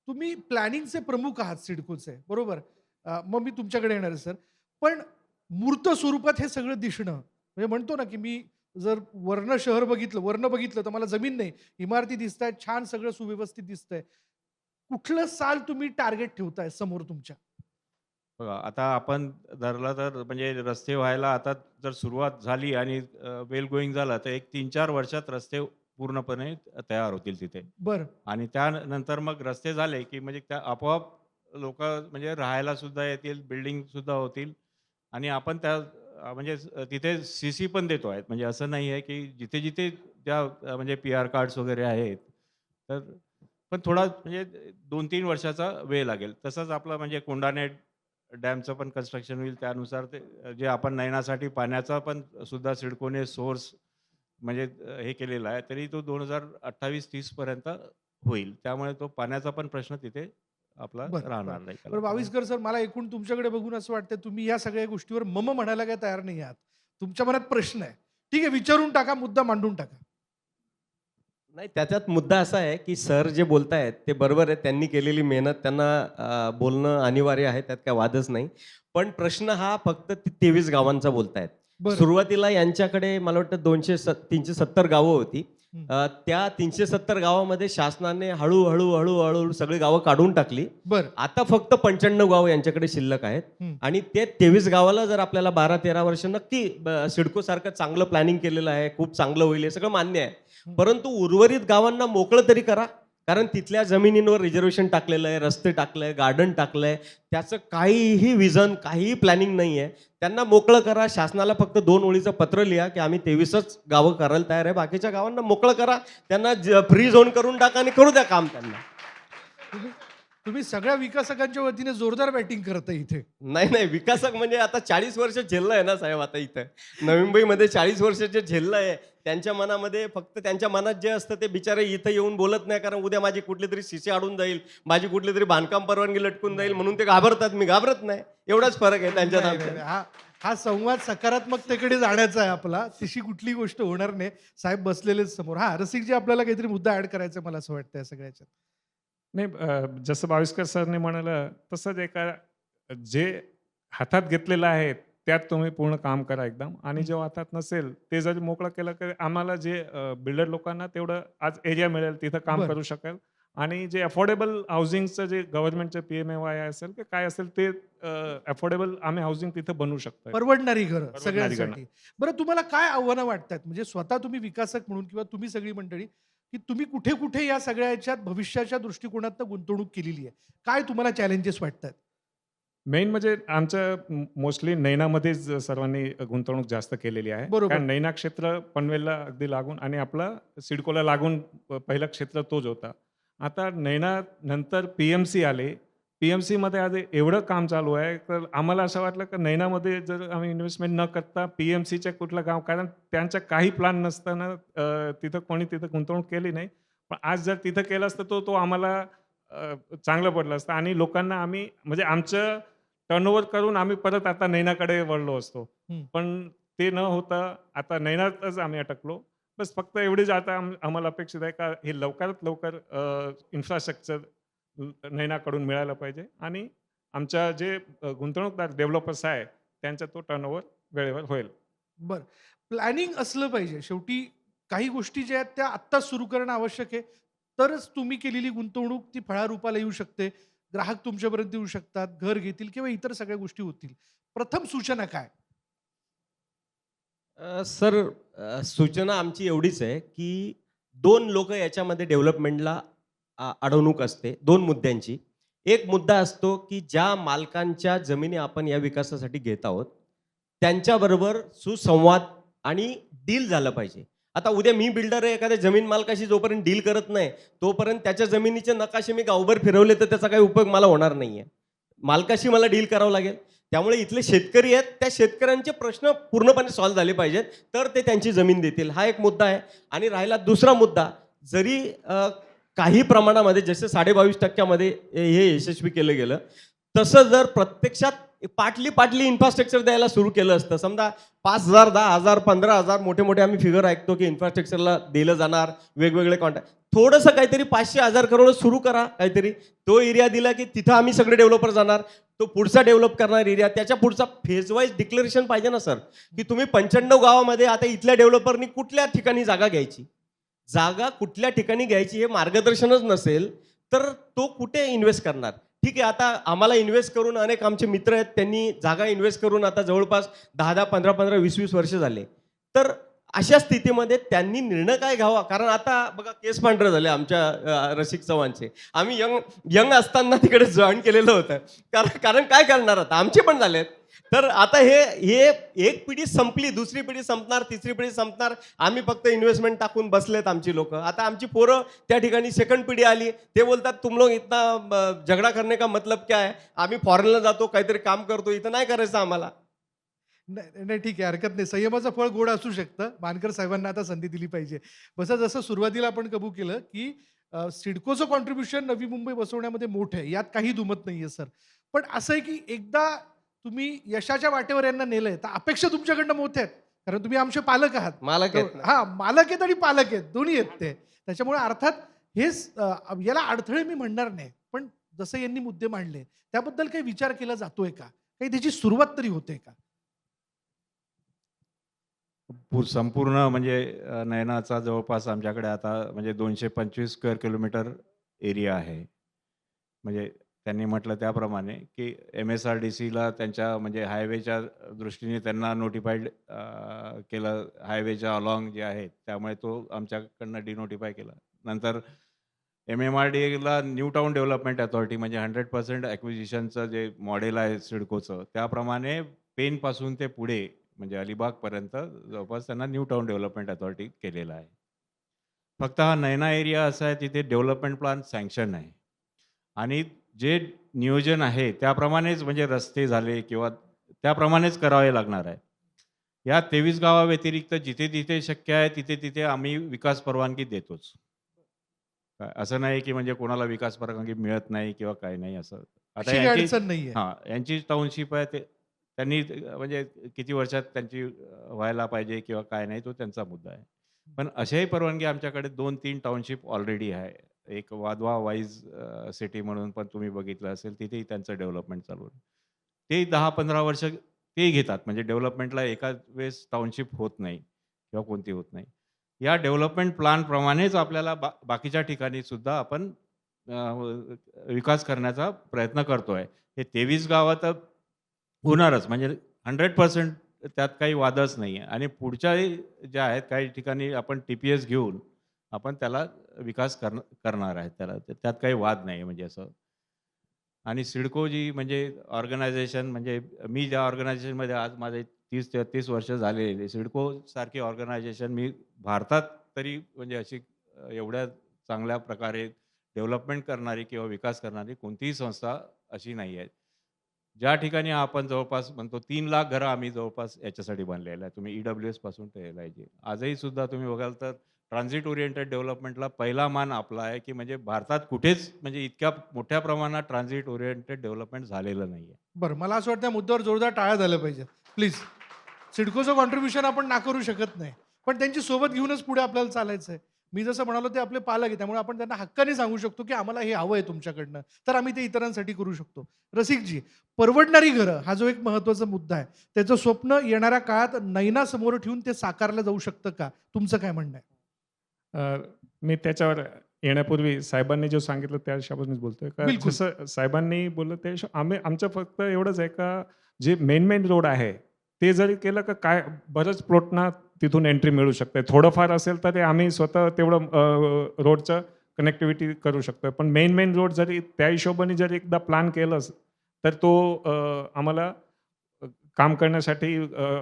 तुम्ही प्लॅनिंगचे प्रमुख आहात सिडकोचे, बरोबर. मग मी तुमच्याकडे येणार आहे सर. पण मूर्त स्वरूपात हे सगळं दिसणं, म्हणजे म्हणतो ना की मी जर वर्ण शहर बघितलं, वर्ण बघितलं तर मला जमीन नाही, इमारती दिसत आहेत, छान सगळं सुव्यवस्थित दिसतंय. कुठलं साल तुम्ही टार्गेट ठेवताय समोर तुमच्या. बघा आता आपण धरलं तर म्हणजे रस्ते व्हायला आता जर सुरुवात झाली आणि वेल गोईंग झालं तर एक 3-4 वर्षात रस्ते पूर्णपणे तयार होतील तिथे. बरं. आणि त्यानंतर मग रस्ते झाले की म्हणजे त्या आपोआप लोक म्हणजे राहायला सुद्धा येतील, बिल्डिंग सुद्धा होतील आणि आपण त्या म्हणजे तिथे CC पण देतो आहेत. म्हणजे असं नाही आहे की जिथे जिथे त्या म्हणजे PR कार्ड्स वगैरे आहेत, तर पण थोडा म्हणजे 2-3 वर्षाचा वेळ लागेल. तसंच आपलं म्हणजे कोंढाणे डॅमचं पण कन्स्ट्रक्शन होईल. त्यानुसार ते जे आपण नयनासाठी पाण्याचा पण सुद्धा सिडकोने सोर्स म्हणजे हे केलेला आहे, तरी तो 2028-30 पर्यंत होईल. त्यामुळे तो पाण्याचा पण प्रश्न तिथे आपला बरं, राहणार नाही. बरं बाविस्कर सर, मला एकूण तुमच्याकडे बघून असं वाटतं तुम्ही या सगळ्या गोष्टीवर मम म्हणायला काय तयार नाही आहात. तुमच्या मनात प्रश्न आहे, ठीक आहे, विचारून टाका, मुद्दा मांडून टाका. नाही, त्याच्यात मुद्दा असा आहे की सर जे बोलतायत ते बरोबर आहे. त्यांनी केलेली मेहनत त्यांना बोलणं अनिवार्य आहे, त्यात काय वादच नाही. पण प्रश्न हा फक्त 23 गावांचा बोलतायत. बरं. सुरुवातीला यांच्याकडे मला वाटतं 370 गावं होती. त्या 370 गावामध्ये शासनाने हळूहळू हळूहळू सगळी गावं काढून टाकली. बरं. आता फक्त 95 गावं यांच्याकडे शिल्लक आहेत. हं. आणि ते 23 गावाला जर आपल्याला 12-13 वर्ष नक्की सिडको सारखं चांगलं प्लॅनिंग केलेलं आहे, खूप चांगलं होईल, हे सगळं मान्य आहे. परंतु उर्वरित गावांना मोकळं तरी करा. कारण तिथल्या जमिनींवर रिझर्वेशन टाकलेलं आहे, रस्ते टाकलंय, गार्डन टाकलंय, त्याचं काहीही विजन, काहीही प्लॅनिंग नाही आहे. त्यांना मोकळं करा. शासनाला फक्त 2 ओळीचं पत्र लिहा की आम्ही 23च गावं करायला तयार आहे, बाकीच्या गावांना मोकळं करा, त्यांना फ्री झोन करून टाका आणि करू द्या काम त्यांना. तुम्ही सगळ्या विकासकांच्या वतीने जोरदार बॅटिंग करता इथे. नाही, विकासक म्हणजे आता 40 वर्ष झेललं आहे ना साहेब. आता इथं नवी मुंबईमध्ये 40 वर्ष जे झेललं आहे, त्यांच्या मनामध्ये फक्त त्यांच्या मनात जे असतं ते बिचारे इथं येऊन बोलत नाही. कारण उद्या माझी कुठली तरी CC अडून जाईल, माझी कुठली तरी बांधकाम परवानगी लटकून जाईल, म्हणून ते घाबरतात. मी घाबरत नाही. एवढाच फरक आहे त्यांच्यात नाही, आमच्यात. नाही, हा संवाद सकारात्मकतेकडे जाण्याचा आहे आपला. तशी कुठली गोष्ट होणार नाही. साहेब बसलेलेच समोर. हा रसिकजी, आपल्याला काहीतरी मुद्दा ऍड करायचा मला असं वाटतं सगळ्याच्यात. नाही, जसं भाविस्कर सरने म्हणालं तसंच एका जे हातात घेतलेलं आहे त्यात तुम्ही पूर्ण काम करा एकदम. आणि जेव्हा हातात नसेल ते जर मोकळं केलं तर आम्हाला जे बिल्डर लोकांना तेवढं आज एरिया मिळेल, तिथं काम बरं. करू शकेल. आणि जे अफोर्डेबल हाऊसिंगचं जे गव्हर्नमेंटचं PMAY असेल की काय असेल ते अफोर्डेबल आम्ही हाऊसिंग तिथं बनवू शकतो. परवडणारी घरं परवडणारी सगळ्यांसाठी. बरं, तुम्हाला काय आव्हानं वाटतात, म्हणजे स्वतः तुम्ही विकासक म्हणून किंवा तुम्ही सगळी मंडळी, की तुम्ही कुठे कुठे या सगळ्याच्यात भविष्याच्या दृष्टिकोनातून गुंतवणूक केलेली आहे, काय तुम्हाला चॅलेंजेस वाटतात? मेन म्हणजे आमचं मोस्टली नैनामध्येच सर्वांनी गुंतवणूक जास्त केलेली आहे. बरोबर. कारण नैना क्षेत्र पनवेलला अगदी लागून आणि आपला सिडकोला लागून पहिलं क्षेत्र तोच होता. आता नैना नंतर पी-एम-सी आले. पी-एम-सीमध्ये आज एवढं काम चालू आहे, तर आम्हाला असं वाटलं की नैनामध्ये जर आम्ही इन्व्हेस्टमेंट न करता पी-एम-सीच्या कुठलं गाव, कारण त्यांचा काही प्लॅन नसताना तिथं कोणी तिथं गुंतवणूक केली नाही. पण आज जर तिथं केलं असतं तर तो आम्हाला चांगलं पडलं असतं आणि लोकांना आम्ही म्हणजे आमचं टर्नओव्हर करून आम्ही परत आता नैनाकडे वळलो असतो. हं. पण ते न होता आता नैनातच आम्ही अटकलो. बस फक्त एवढीच आता आम्हाला अपेक्षित आहे का हे लवकरात लवकर इन्फ्रास्ट्रक्चर नैनाकडून मिळायला पाहिजे आणि आमच्या जे गुंतवणूकदार डेव्हलपर्स आहे त्यांचा तो टर्नओव्हर वेळेवर होईल. बरं. प्लॅनिंग असलं पाहिजे. शेवटी काही गोष्टी ज्या आहेत त्या आत्ताच सुरू करणं आवश्यक आहे. तरच तुम्ही केलेली गुंतवणूक ती फळारूपाला येऊ शकते. ग्राहक तुमच्यापर्यंत येऊ शकतात, घर घेतील किंवा इतर सगळ्या गोष्टी होतील. प्रथम सूचना काय? सर, सूचना आमची एवढीच आहे की 2 लोक याच्यामध्ये डेव्हलपमेंटला अडवणूक असते 2 मुद्द्यांची. एक मुद्दा असतो की ज्या मालकांच्या जमिनी आपण या विकासासाठी घेत आहोत त्यांच्याबरोबर सुसंवाद आणि डील झालं पाहिजे. आता उद्या मी बिल्डर आहे, एखाद्या जमीन मालकाशी जोपर्यंत डील करत नाही तोपर्यंत त्याच्या जमिनीचे नकाशे मी गावभर फिरवले तर त्याचा काही उपयोग मला होणार नाहीये. मालकाशी मला डील करावं लागेल. त्यामुळे इथले शेतकरी आहेत, त्या शेतकऱ्यांचे प्रश्न पूर्णपणे सॉल्व्ह झाले पाहिजेत, तर ते त्यांची जमीन देतील. हा एक मुद्दा आहे. आणि राहिला दुसरा मुद्दा, जरी काही प्रमाणामध्ये जसे 22.5% हे यशस्वी केलं गेलं, तसं जर प्रत्यक्षात पाटली इन्फ्रास्ट्रक्चर द्यायला सुरू केलं असतं, समजा 5,000, 10,000, 15,000 मोठे आम्ही फिगर ऐकतो की इन्फ्रास्ट्रक्चरला दिलं जाणार, वेगवेगळे कॉन्ट्रॅक्ट, थोडंसं काहीतरी 500-1000 करोड सुरू करा काहीतरी. तो एरिया दिला की तिथं आम्ही सगळे डेव्हलपर जाणार. तो पुढचा डेव्हलप करणार एरिया, त्याच्या पुढचा फेज वाईज डिक्लेरेशन पाहिजे ना सर, की तुम्ही 95 गावामध्ये आता इथल्या डेव्हलपरनी कुठल्या ठिकाणी जागा घ्यायची, जागा कुठल्या ठिकाणी घ्यायची हे मार्गदर्शनच नसेल तर तो कुठे इन्व्हेस्ट करणार. ठीक आहे, आता आम्हाला इन्व्हेस्ट करून अनेक आमचे मित्र आहेत, त्यांनी जागा इन्व्हेस्ट करून आता जवळपास 10-10, 15-15, 20-20 वर्ष झाले. तर अशा स्थितीमध्ये त्यांनी निर्णय काय घ्यावा, कारण आता बघा केस पांढरे झाले आमच्या रसिक चव्हाणचे. आम्ही यंग असताना तिकडे जॉईन केलेलं होतं, कारण काय करणार आता, आमचे पण झालेत. तर आता हे एक पिढी संपली, दुसरी पिढी संपणार, तिसरी पिढी संपणार. आम्ही फक्त इन्व्हेस्टमेंट टाकून बसलेत आमची लोक. आता आमची पोरं त्या ठिकाणी सेकंड पिढी आली, ते बोलतात तुम लोग इतना झगडा करने का मतलब क्या है, आम्ही फॉरेनला जातो काहीतरी काम करतो, इथं नाही करायचं आम्हाला. नाही नाही, ठीक आहे, हरकत नाही. संयमाचं फळ गोड असू शकतं. मानकर साहेबांना आता संधी दिली पाहिजे. जसं सुरुवातीला आपण कबूल केलं की सिडकोचं कॉन्ट्रीब्युशन नवी मुंबई बसवण्यामध्ये मोठं आहे, यात काही दुमत नाहीये सर. पण असं आहे की एकदा तुम्ही यशाच्या वाटेवर यांना नेलंय तर अपेक्षा तुमच्याकडनं मोठ्या आहेत, कारण तुम्ही आमचे पालक आहात. मालक आहेत ना. हा, मालक आहेत आणि पालक आहेत, दोन्ही आहेत ते. त्याच्यामुळे अर्थात याला अडथळे मी म्हणणार नाही. पण जसं यांनी मुद्दे मांडले त्याबद्दल काही विचार केला जातोय का, काही त्याची सुरुवात तरी होते का? संपूर्ण म्हणजे नयनाचा जवळपास आमच्याकडे आता म्हणजे 225 स्क्वेअर किलोमीटर एरिया आहे. म्हणजे त्यांनी म्हटलं त्याप्रमाणे की MSRDCला त्यांच्या म्हणजे हायवेच्या दृष्टीने त्यांना नोटिफाईड केलं, हायवेच्या अलॉंग जे आहेत, त्यामुळे तो आमच्याकडनं डिनोटिफाय केला. नंतर MMRDAला न्यू टाउन डेव्हलपमेंट अथॉरिटी म्हणजे 100% ॲक्विजिशनचं जे मॉडेल आहे सिडकोचं, त्याप्रमाणे पेनपासून ते पुढे म्हणजे अलिबागपर्यंत जवळपास त्यांना न्यू टाउन डेव्हलपमेंट अथॉरिटी केलेला आहे. फक्त हा नैना एरिया असा आहे तिथे डेव्हलपमेंट प्लॅन सँक्शन आहे आणि जे नियोजन आहे त्याप्रमाणेच म्हणजे रस्ते झाले किंवा त्याप्रमाणेच करावे लागणार आहे. या 23 गावाव्यतिरिक्त जिथे जिथे शक्य आहे तिथे तिथे आम्ही विकास परवानगी देतोच. असं नाही की म्हणजे कोणाला विकास परवानगी मिळत नाही किंवा काय नाही असं. आता अशी काही यांची अडचण नाहीये. यांची टाउनशिप आहे ते त्यांनी म्हणजे किती वर्षात त्यांची व्हायला पाहिजे किंवा काय नाही तो त्यांचा मुद्दा आहे. पण अशाही परवानगी आमच्याकडे 2-3 टाउनशिप ऑलरेडी आहे. एक वाधवा वाईज सिटी म्हणून पण तुम्ही बघितलं असेल, तिथेही त्यांचं डेव्हलपमेंट चालू आहे. ते 10-15 वर्ष ते घेतात म्हणजे डेव्हलपमेंटला एकाच वेळेस टाउनशिप होत नाही किंवा कोणती होत नाही. या डेव्हलपमेंट प्लॅनप्रमाणेच आपल्याला बाकीच्या ठिकाणी सुद्धा आपण विकास करण्याचा प्रयत्न करतोय. हे 23 गावं तर होणारच म्हणजे 100% त्यात काही वादच नाही आहे आणि पुढच्याही ज्या आहेत काही ठिकाणी आपण TPS घेऊन आपण त्याला विकास करणार आहे. त्यात काही वाद नाही म्हणजे असं. आणि सिडको जी म्हणजे ऑर्गनायझेशन, म्हणजे मी ज्या ऑर्गनायझेशनमध्ये आज माझे 30-33 वर्ष झालेले, सिडको सारखी ऑर्गनायझेशन मी भारतात तरी म्हणजे अशी एवढ्या चांगल्या प्रकारे डेव्हलपमेंट करणारी किंवा विकास करणारी कोणतीही संस्था अशी नाही आहे. ज्या ठिकाणी आपण जवळपास म्हणतो 3 लाख घरं आम्ही जवळपास याच्यासाठी बांधलेलं आहे. तुम्ही EWS पासून ते LIG आजही सुद्धा तुम्ही बघाल तर ट्रान्झिट ओरिएंटेड डेव्हलपमेंटला पहिला मान आपला आहे, की म्हणजे भारतात कुठेच म्हणजे इतक्या मोठ्या प्रमाणात ट्रान्झिट ओरिएंटेड डेव्हलपमेंट झालेलं नाहीये. बरं, मला असं वाटतं या मुद्द्यावर जोरदार टाळ्या झाल्या पाहिजेत प्लीज. सिडकोचं कॉन्ट्रीब्युशन आपण नाकारू शकत नाही, पण त्यांची सोबत घेऊनच पुढे आपल्याला चालायचं आहे. मी जसं म्हणालो ते आपले पालक आहे, त्यामुळे आपण त्यांना हक्काने सांगू शकतो की आम्हाला हे हवं आहे तुमच्याकडनं, तर आम्ही ते इतरांसाठी करू शकतो. रसिकजी, परवडणारी घरं हा जो एक महत्त्वाचा मुद्दा आहे, त्याचं स्वप्न येणाऱ्या काळात नयना समोर ठेवून ते साकारलं जाऊ शकतं का? तुमचं काय म्हणणं आहे? मी त्याच्यावर येण्यापूर्वी साहेबांनी जो सांगितलं त्या हिशोबानेच बोलतोय का बिलकुल. जसं साहेबांनी बोललं त्या आमचं फक्त एवढंच आहे का जे मेन रोड आहे ते जरी केलं का काय बरंच प्लॉटना तिथून एंट्री मिळू शकते. थोडंफार असेल तर ते आम्ही स्वतः तेवढं रोडचं कनेक्टिव्हिटी करू शकतो. पण मेन रोड जरी त्या हिशोबाने जर एकदा प्लॅन केलंच तर तो आम्हाला काम करण्यासाठी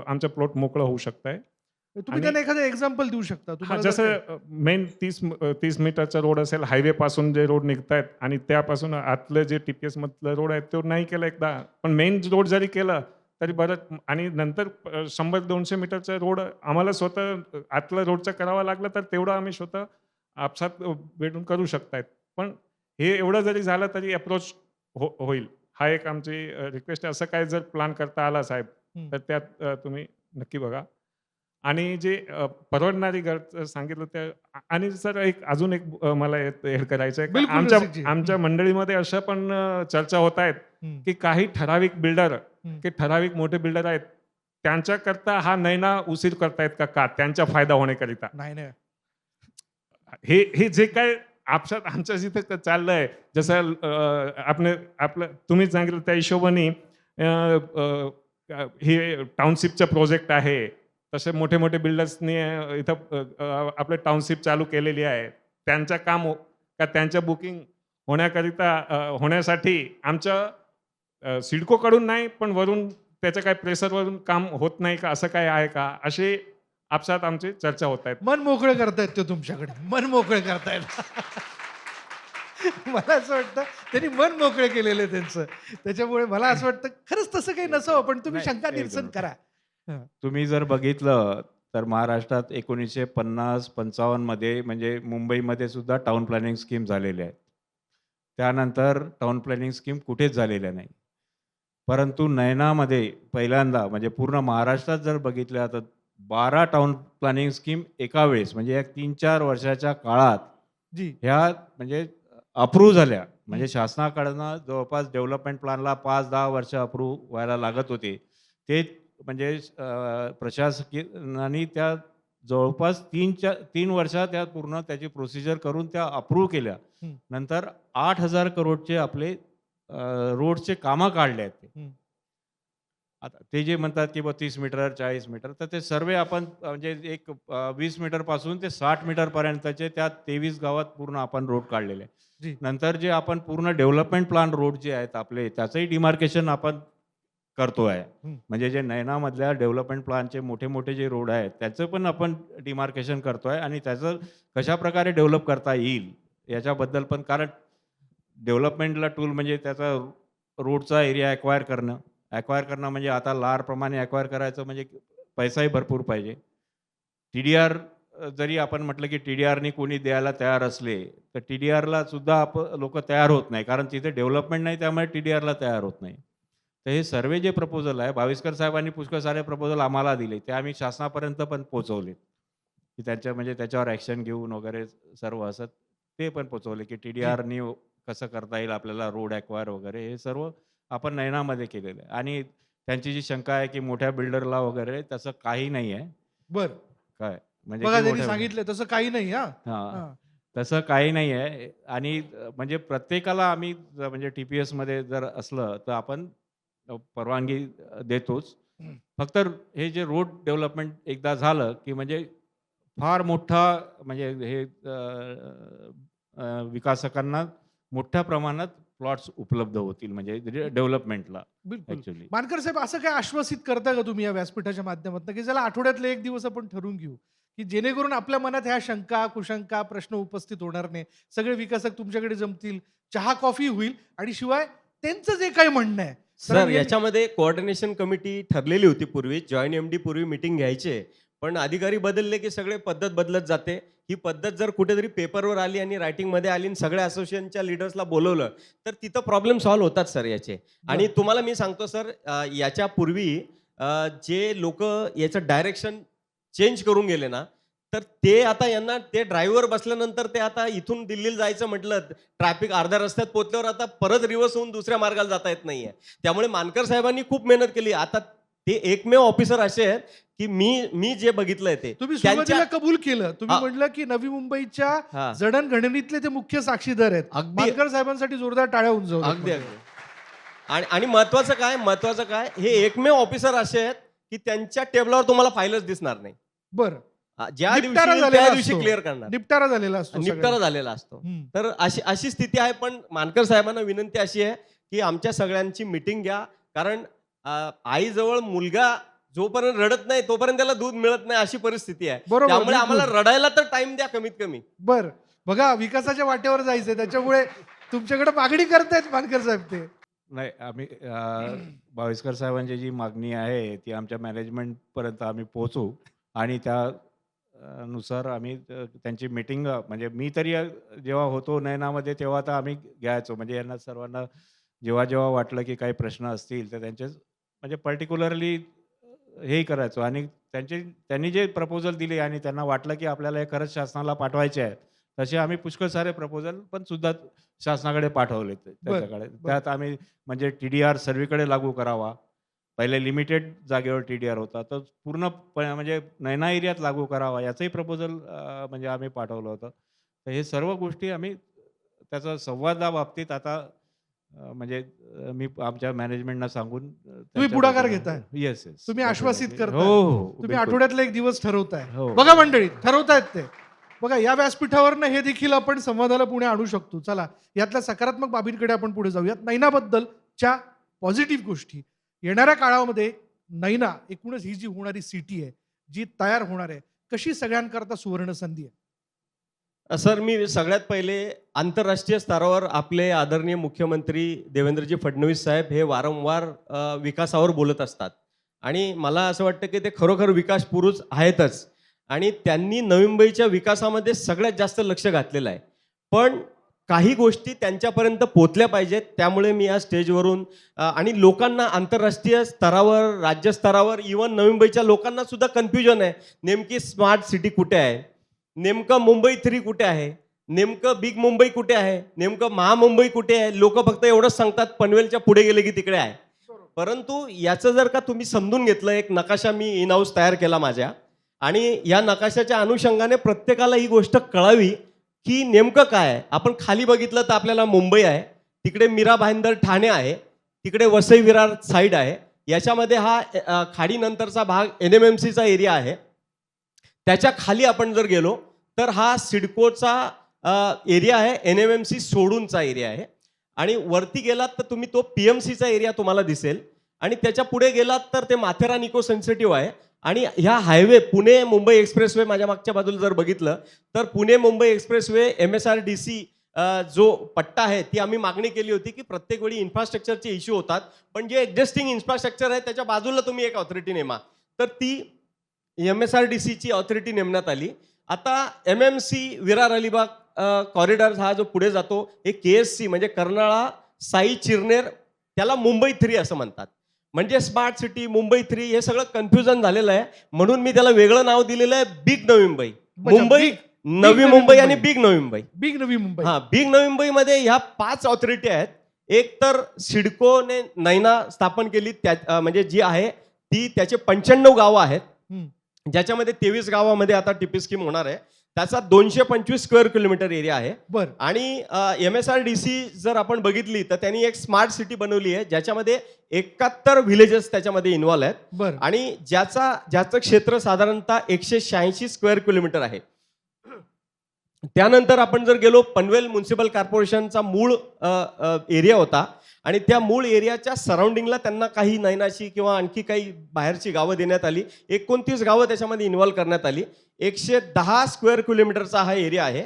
आमचं प्लॉट मोकळं होऊ शकतं आहे. तुम्ही आणि- त्यांना एखादं एक्झाम्पल देऊ शकता. हा तुम्हाला जर काय- जसं मेन 30 मीटरचा रोड असेल, हायवे पासून जे रोड निघतायत आणि त्यापासून आतलं जे TPS मधलं रोड आहे तो नाही केलं एकदा, पण मेन रोड जरी केलं तरी बरं. आणि नंतर 100-200 मीटरचा रोड आम्हाला स्वतः आतलं रोडचं करावं लागलं तर तेवढं आम्ही स्वतः आपसात भेटून करू शकतायत. पण हे एवढं जरी झालं तरी अप्रोच होईल. हा एक आमची रिक्वेस्ट आहे. असं काय जर प्लॅन करता आला साहेब हं. तर त्यात तुम्ही नक्की बघा. आणि जे परवडणारी घर सांगितलं त्या आणि सर अजून एक मला ॲड करायचं आहे. बिलकुल आमच्या रसिकजी. आमच्या मंडळीमध्ये अशा पण चर्चा होत आहेत हं. की काही ठराविक बिल्डर हं. की ठराविक मोठे बिल्डर आहेत त्यांच्याकरता हा नैना उशीर करतायत का त्यांचा फायदा होण्याकरिता. नाही नाही. हे हे जे काय आपसात आमच्या जिथं चाललंय जसं आपलं तुम्ही सांगितलं त्या हिशोबाने हे टाउनशिपचं प्रोजेक्ट आहे. तसे मोठे मोठे बिल्डर्सनी इथं आपलं टाउनशिप चालू केलेली आहे. त्यांचं काम का त्यांचं बुकिंग होण्यासाठी आमच्या सिडकोकडून नाही पण वरून त्याचं काय प्रेशरवरून काम होत नाही का, असं काय आहे का, असे आपसात आमची चर्चा होत आहेत. मन मोकळं करतायत ते तुमच्याकडे, मन मोकळं करतायत. मला असं वाटतं त्यांनी मन मोकळे केलेलं आहे त्यांचं. त्याच्यामुळे मला असं वाटतं खरंच तसं काही नसावं, पण तुम्ही नाही, शंका एक निरसन मिनिट. करा. तुम्ही जर बघितलं तर महाराष्ट्रात 1950-55 मध्ये म्हणजे मुंबईमध्ये सुद्धा टाउन प्लॅनिंग स्कीम झालेल्या आहेत. त्यानंतर टाउन प्लॅनिंग स्कीम कुठेच झालेल्या नाही. परंतु नयनामध्ये पहिल्यांदा म्हणजे पूर्ण महाराष्ट्रात जर बघितलं तर 12 टाउन प्लॅनिंग स्कीम एका वेळेस म्हणजे या 3-4 वर्षाच्या काळात जी. ह्या म्हणजे अप्रूव्ह झाल्या. म्हणजे शासनाकडनं जवळपास डेव्हलपमेंट प्लॅनला 5-10 वर्ष अप्रूव्ह व्हायला लागत होते. ते म्हणजे प्रशासकीयांनी त्या जवळपास 3 वर्षात त्या पूर्ण त्याची प्रोसिजर करून त्या अप्रूव्ह केल्या. हं. नंतर 8,000 करोडचे आपले रोडचे कामं काढले आहेत ते. हं. आता ते जे म्हणतात की 32 मीटर 40 मीटर तर ते सर्वे आपण म्हणजे एक 20 मीटरपासून ते 60 मीटरपर्यंतचे त्या 23 गावात पूर्ण आपण रोड काढलेले आहे. जी. नंतर जे आपण पूर्ण डेव्हलपमेंट प्लॅन रोड जे आहेत आपले त्याचंही डिमार्केशन आपण करतोय. हं. म्हणजे जे नयनामधल्या डेव्हलपमेंट प्लॅनचे मोठे मोठे जे रोड आहेत त्याचं पण आपण डिमार्केशन करतोय आणि त्याचं कशा प्रकारे डेव्हलप करता येईल याच्याबद्दल पण. कारण डेव्हलपमेंटला टूल म्हणजे त्याचा रोडचा एरिया ॲक्वायर करणं म्हणजे आता लारप्रमाणे ॲक्वायर करायचं म्हणजे पैसाही भरपूर पाहिजे. TDR जरी आपण म्हटलं की TDRनी कोणी द्यायला तयार असले तर TDRला सुद्धा लोक तयार होत नाही कारण तिथे डेव्हलपमेंट नाही त्यामुळे TDRला तयार होत नाही. तर हे सर्वे जे प्रपोजल आहे भाविस्कर साहेबांनी पुष्कळ सारे प्रपोजल आम्हाला दिले ते आम्ही शासनापर्यंत पण पोहोचवले की त्यांच्या म्हणजे त्याच्यावर ॲक्शन घेऊन वगैरे सर्व असं ते पण पोहोचवले की TDRनी कसं करता येईल आपल्याला रोड ॲक्वायर वगैरे हे सर्व आपण नयनामध्ये केलेलं आहे. आणि त्यांची जी शंका आहे की मोठ्या बिल्डरला वगैरे तसं काही नाही आहे. बर. काय म्हणजे बघा की त्यांनी मोठ्या- सांगितलं तसं काही नाही. हा. हां. हा. तसं काही नाही आहे. आणि म्हणजे प्रत्येकाला आम्ही म्हणजे TPS मध्ये जर असलं तर आपण परवानगी देतोच. हं. फक्त हे जे रोड डेव्हलपमेंट एकदा झालं की म्हणजे फार मोठा म्हणजे हे विकासकांना मोठ्या प्रमाणात प्लॉट्स उपलब्ध होतील म्हणजे डेव्हलपमेंटला बिलकुल. ऍक्च्युली. मानकर साहेब, असं काय आश्वासित करता का तुम्ही या व्यासपीठाच्या माध्यमातून की ज्याला आठवड्यातले एक दिवस आपण ठरवून घेऊ, की जेणेकरून आपल्या मनात ह्या शंका कुशंका प्रश्न उपस्थित होणार नाही, सगळे विकासक तुमच्याकडे जमतील, चहा कॉफी होईल आणि शिवाय त्यांचं जे काही म्हणणं आहे सर याच्यामध्ये कोऑर्डिनेशन कमिटी ठरलेली होती पूर्वी, जॉईंट एमडी पूर्वी मीटिंग घ्यायचे, पण अधिकारी बदलले की सगळे पद्धत बदलत जाते. ही पद्धत जर कुठेतरी पेपरवर आली आणि रायटिंगमध्ये आली आणि सगळ्या असोसिएशनच्या लिडर्सला बोलवलं तर तिथं प्रॉब्लेम सॉल्व्ह होतात सर याचे. आणि तुम्हाला मी सांगतो सर, याच्या पूर्वी जे लोक याचं डायरेक्शन चेंज करून गेले ना, तर ते आता यांना ते ड्राईव्हर बसल्यानंतर ते आता इथून दिल्लीला जायचं म्हटलं ट्रॅफिक अर्ध्या रस्त्यात पोहोचल्यावर आता परत रिव्हर्स होऊन दुसऱ्या मार्गाला जाता येत नाहीये. त्यामुळे मानकर साहेबांनी खूप मेहनत केली. आता ते एकमेव ऑफिसर असे आहेत की मी जे बघितलंय ते तुम्ही सुरुवातीला कबूल केलं, तुम्ही हा. म्हटलं की नवी मुंबईच्या हा. जडणघडणीतले ते मुख्य साक्षीदार आहेत. अगदी. मानकर साहेबांसाठी जोरदार टाळ्या अगदी उंचावल्या. अगदी. आणि महत्वाचं काय हे एकमेव ऑफिसर असे आहेत की त्यांच्या टेबलावर तुम्हाला फाईलच दिसणार नाही. बरं, ज्या निपटारा दिवशी झालेला त्या दिवशी असतो. क्लिअर करणार, निपटारा झालेला असतो निपटारा झालेला असतो. हम्म. तर अशी स्थिती आहे. पण मानकर साहेबांना विनंती अशी आहे की आमच्या सगळ्यांची मिटिंग घ्या, कारण आईजवळ मुलगा जोपर्यंत रडत नाही तोपर्यंत त्याला दूध मिळत नाही अशी परिस्थिती आहे. बरोबर, त्यामुळे बिलकुल. आम्हाला रडायला तर टाइम द्या कमीत कमी. बर, बघा विकासाच्या वाटेवर जायचंय, त्याच्यामुळे तुमच्याकडे मागणी करतायत मानकर साहेब ते. नाही, आम्ही भावेशकर साहेबांची जी मागणी आहे ती आमच्या मॅनेजमेंटपर्यंत आम्ही पोहोचू आणि त्या नुसार आम्ही त्यांची मीटिंग म्हणजे मी तरी जेव्हा होतो नयनामध्ये तेव्हा तर आम्ही घ्यायचो. म्हणजे यांना सर्वांना जेव्हा वाटलं की काही प्रश्न असतील तर त्यांचे म्हणजे पर्टिक्युलरली हेही करायचो. आणि त्यांनी जे प्रपोजल दिले आणि त्यांना वाटलं की आपल्याला हे खरंच शासनाला पाठवायचे आहे, तसे आम्ही पुष्कळ सारे प्रपोजल पण सुद्धा शासनाकडे पाठवले त्याच्याकडे. त्यात आम्ही म्हणजे TDR सर्वीकडे लागू करावा. पहिले लिमिटेड जागेवर TDR होता, तर पूर्ण म्हणजे नैना एरियात लागू करावा याचंही प्रपोजल म्हणजे आम्ही पाठवलं होतं. तर हे सर्व गोष्टी आम्ही त्याचा संवादाबाबतीत आता म्हणजे मी आमच्या मॅनेजमेंटना सांगून तुम्ही पुढाकार घेताय. येस तुम्ही आश्वासित करताय. हो हो तुम्ही बिलकुल. आठवड्यातला एक दिवस ठरवताय. हो. बघा मंडळी, ठरवतायत ते. बघा या व्यासपीठावरनं हे देखील आपण संवादाला पुढे आणू शकतो. चला यातल्या सकारात्मक बाबींकडे आपण पुढे जाऊयात. नैनाबद्दलच्या पॉझिटिव्ह गोष्टी. येणाऱ्या काळामध्ये नैना एकूणच ही जी होणारी सिटी आहे, जी तयार होणार आहे, कशी सगळ्यांकरता सुवर्ण संधी आहे? सर, मी सगळ्यात पहिले आंतरराष्ट्रीय स्तरावर आपले आदरणीय मुख्यमंत्री देवेंद्रजी फडणवीस साहेब हे वारंवार विकासावर बोलत असतात आणि मला असं वाटतं की ते खरोखर विकास पुरुष आहेतच आणि त्यांनी नवी मुंबईच्या विकासामध्ये सगळ्यात जास्त लक्ष घातलेलं आहे. पण काही गोष्टी त्यांच्यापर्यंत पोहोचल्या पाहिजेत. त्यामुळे मी या स्टेजवरून आणि लोकांना आंतरराष्ट्रीय स्तरावर, राज्य स्तरावर, इव्हन नवी मुंबईच्या लोकांना सुद्धा कन्फ्युजन आहे. नेमकी स्मार्ट सिटी कुठे आहे, नेमकं मुंबई 3 कुठे आहे, नेमकं बिग मुंबई कुठे आहे, नेमकं महामुंबई कुठे आहे. लोक फक्त एवढंच सांगतात पनवेलच्या पुढे गेले की तिकडे आहे. परंतु याचं जर का तुम्ही समजून घेतलं, एक नकाशा मी इन हाऊस तयार केला माझ्या, आणि या नकाशाच्या अनुषंगाने प्रत्येकाला ही गोष्ट कळावी की नेमकं काय आहे. आपण खाली बघितलं तर आपल्याला मुंबई आहे, तिकडे मीरा भाईंदर ठाणे आहे, तिकडे वसई विरार साईड आहे, याच्यामध्ये हा खाडीनंतरचा भाग NMMCचा एरिया आहे. त्याच्या खाली आपण जर गेलो तर हा सिडकोचा एरिया आहे, NMMC सोडूनचा एरिया आहे. आणि वरती गेलात तर तुम्ही तो PMCचा एरिया तुम्हाला दिसेल आणि त्याच्या पुढे गेलात तर ते माथेरान इको सेन्सिटिव्ह आहे. आणि ह्या हायवे पुणे मुंबई एक्सप्रेसवे माझ्या मागच्या बाजूला जर बघितलं तर पुणे मुंबई एक्सप्रेसवे MSRDC जो पट्टा आहे ती आम्ही मागणी केली होती की प्रत्येक वेळी इन्फ्रास्ट्रक्चरचे इश्यू होतात, पण जे एक्झिस्टिंग इन्फ्रास्ट्रक्चर आहे त्याच्या बाजूला तुम्ही एक ऑथॉरिटी नेमा. तर ती MSRDCची ऑथॉरिटी नेमण्यात आली. आता MMC विरार अलिबाग कॉरिडॉर हा जो पुढे जातो हे KSC म्हणजे कर्नाळा साई चिरनेर, त्याला मुंबई 3 असं म्हणतात. म्हणजे स्मार्ट सिटी, मुंबई 3 हे सगळं कन्फ्युजन झालेलं आहे. म्हणून मी त्याला वेगळं नाव दिलेलं आहे बिग नवी मुंबई. मुंबई, नवी मुंबई आणि बिग नवी मुंबई. बिग नवी मुंबई. हा, बिग नवी मुंबईमध्ये ह्या 5 ऑथॉरिटी आहेत. एक तर सिडकोने नैना स्थापन केली, म्हणजे जी आहे ती, त्याचे 95 गावं आहेत, ज्याच्यामध्ये 23 गावामध्ये आता TP स्कीम होणार आहे. त्याचा 225 स्क्वेअर किलोमीटर एरिया आहे. बरं. आणि MSRDC जर आपण बघितली तर त्यांनी एक स्मार्ट सिटी बनवली आहे ज्याच्यामध्ये 71 व्हिलेजेस त्याच्यामध्ये इन्व्हॉल्व आहेत. बरं. आणि ज्याचं क्षेत्र साधारणतः 186 स्क्वेअर किलोमीटर आहे. त्यानंतर आपण जर गेलो, पनवेल म्युन्सिपल कॉर्पोरेशनचा मूळ एरिया होता आणि त्या मूळ एरियाच्या सराउंडिंगला त्यांना काही नैनाची किंवा आणखी काही बाहेरची गावं देण्यात आली. 29 गावं त्याच्यामध्ये इन्व्हॉल्व करण्यात आली. 110 स्क्वेअर किलोमीटरचा हा एरिया आहे.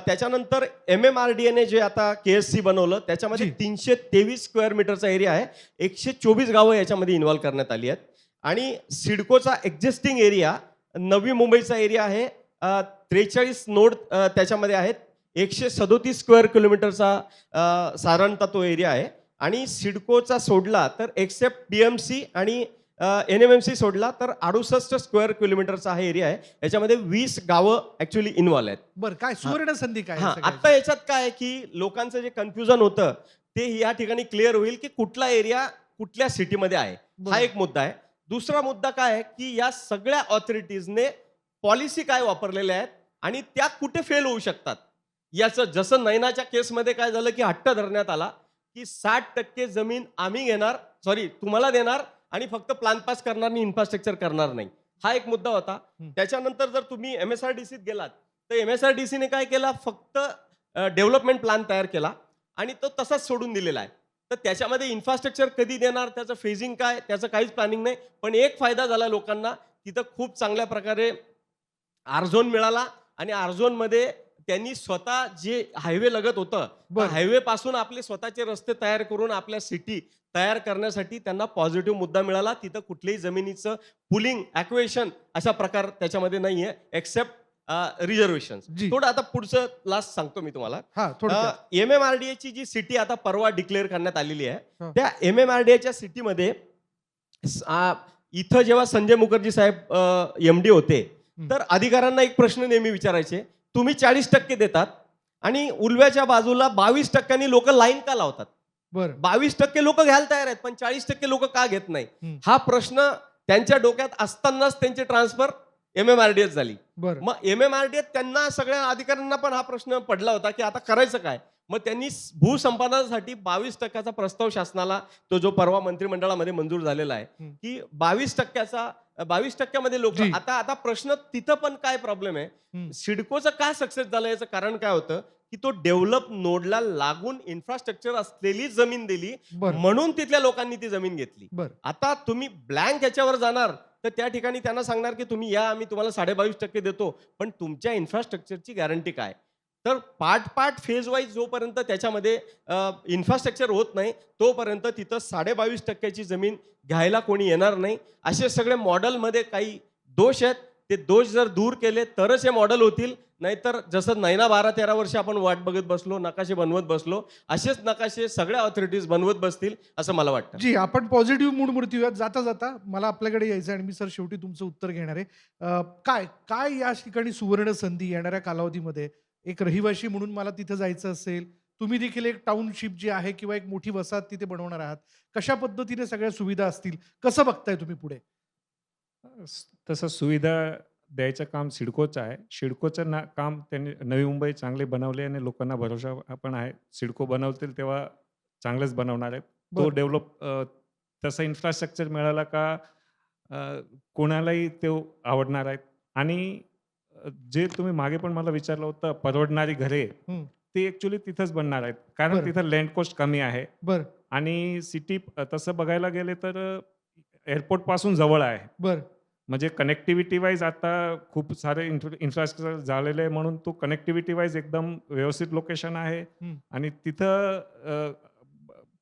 त्याच्यानंतर MMRDA जे आता KSC बनवलं त्याच्यामध्ये जी. 323 स्क्वेअर मीटरचा एरिया आहे. 124 गावं याच्यामध्ये इन्व्हॉल्व करण्यात आली आहेत. आणि सिडकोचा एक्झिस्टिंग एरिया, नवी मुंबईचा एरिया आहे, 43 नोड त्याच्यामध्ये आहेत. 137 स्क्वेअर किलोमीटरचा साधारणतः तो एरिया आहे. आणि सिडकोचा सोडला तर एक्सेप्ट DMC आणि NMMC सोडला तर 68 स्क्वेअर किलोमीटरचा हा एरिया आहे. याच्यामध्ये 20 गावं ऍक्च्युली इन्व्हॉल्व आहेत. बरं, काय सुवर्ण संधी काय हा, आहे सगळ्याची? आता याच्यात काय आहे की लोकांचं जे कन्फ्युजन होतं ते या ठिकाणी क्लिअर होईल की कुठला एरिया कुठल्या सिटीमध्ये आहे. हा बरं. एक मुद्दा आहे. दुसरा मुद्दा काय आहे की या सगळ्या ऑथॉरिटीजने पॉलिसी काय वापरलेल्या आहेत आणि त्या कुठे फेल होऊ शकतात. याचं जसं नैनाच्या केसमध्ये काय झालं की हट्ट धरण्यात आला की 60% जमीन आम्ही घेणार, तुम्हाला देणार आणि फक्त प्लॅन पास करणार आणि इन्फ्रास्ट्रक्चर करणार नाही. हा एक मुद्दा होता. त्याच्यानंतर जर तुम्ही MSRDCत गेलात तर MSRDCने काय केला, फक्त डेव्हलपमेंट प्लॅन तयार केला आणि तो तसाच सोडून दिलेला आहे. तर त्याच्यामध्ये इन्फ्रास्ट्रक्चर कधी देणार, त्याचं फेजिंग काय, त्याचं काहीच प्लॅनिंग नाही. पण एक फायदा झाला लोकांना, तिथं खूप चांगल्या प्रकारे आरझोन मिळाला आणि आरझोनमध्ये त्यांनी स्वतः जे हायवे लगत होतं, बरं. हायवे पासून आपले स्वतःचे रस्ते तयार करून आपल्या सिटी तयार करण्यासाठी त्यांना पॉझिटिव्ह मुद्दा मिळाला. तिथं कुठल्याही जमिनीचं पुलिंग, ॲक्वेशन अशा प्रकार त्याच्यामध्ये नाहीये एक्सेप्ट रिझर्वेशन. जी. थोडं आता पुढचं लास्ट सांगतो मी तुम्हाला. हा, थोडं MMRDAची जी सिटी आता परवा डिक्लेअर करण्यात आलेली आहे, हा. त्या MMRDAच्या सिटीमध्ये इथं जेव्हा संजय मुखर्जी साहेब MD होते, तर अधिकाऱ्यांना एक प्रश्न नेहमी विचारायचे, तुम्ही 40% देतात आणि उलव्याच्या बाजूला 22% लोक लाईन का लावतात? बरं. 22% लोक घ्यायला तयार आहेत पण 40% लोक का घेत नाही? हा प्रश्न त्यांच्या डोक्यात असतानाच त्यांची ट्रान्सफर MMRDAत झाली. बरं. मग MMRDAत त्यांना सगळ्या अधिकाऱ्यांना पण हा प्रश्न पडला होता की आता करायचं काय. मग त्यांनी भूसंपादनासाठी 22% प्रस्ताव शासनाला, तो जो परवा मंत्रिमंडळामध्ये मंजूर झालेला आहे, की 22% मध्ये लोक. जी. आता प्रश्न तिथं पण काय प्रॉब्लेम आहे, सिडकोचं का सक्सेस झालं याचं कारण काय होतं की तो डेव्हलप नोडला लागून इन्फ्रास्ट्रक्चर असलेली जमीन दिली, बरं. म्हणून तिथल्या लोकांनी ती जमीन घेतली. बरं. आता तुम्ही ब्लँक याच्यावर जाणार तर त्या ठिकाणी त्यांना सांगणार की तुम्ही या, आम्ही तुम्हाला 22.5% देतो, पण तुमच्या इन्फ्रास्ट्रक्चरची गॅरंटी काय? तर पार्ट फेज वाईज जोपर्यंत त्याच्यामध्ये इन्फ्रास्ट्रक्चर होत नाही तोपर्यंत तिथं 22.5% जमीन घ्यायला कोणी येणार नाही. असे सगळे मॉडेलमध्ये काही दोष आहेत, ते दोष जर दूर केले तरच हे मॉडेल होतील. नाहीतर जसं नैना 12-13 वर्ष आपण वाट बघत बसलो, नकाशे बनवत बसलो, असेच नकाशे सगळ्या ऑथॉरिटीज बनवत बसतील असं मला वाटतं. जी, आपण पॉझिटिव्ह मूडवरती येऊयात. जाता जाता मला आपल्याकडे यायचं आणि मी सर शेवटी तुमचं उत्तर घेणार आहे. काय काय या ठिकाणी सुवर्ण संधी येणाऱ्या कालावधीमध्ये, एक रहिवाशी म्हणून मला तिथं जायचं असेल, तुम्ही देखील एक टाउनशिप जी आहे किंवा एक मोठी वसाहत तिथे बनवणार आहात, कशा पद्धतीने सगळ्या सुविधा असतील, कसं बघताय तुम्ही पुढे? तसं सुविधा द्यायचं काम सिडकोचं आहे. सिडकोचं काम त्यांनी नवी मुंबई चांगले बनवले आणि लोकांना भरोसा पण आहे. सिडको बनवतील तेव्हा चांगलंच बनवणार आहेत. तो बरं. डेव्हलप तसं इन्फ्रास्ट्रक्चर मिळाला का कोणालाही ते आवडणार आहेत. आणि जे तुम्ही मागे पण मला विचारलं होतं परवडणारी घरे, ते ॲक्च्युली तिथंच बनणार आहेत. कारण बरं. तिथं लँड कॉस्ट कमी आहे बरं. आणि सिटी तसं बघायला गेले तर एअरपोर्टपासून जवळ आहे. बरं. म्हणजे कनेक्टिव्हिटी वाईज आता खूप सारे इन्फ्रास्ट्रक्चर झालेले आहे, म्हणून तो कनेक्टिव्हिटी वाईज एकदम व्यवस्थित लोकेशन आहे. आणि तिथं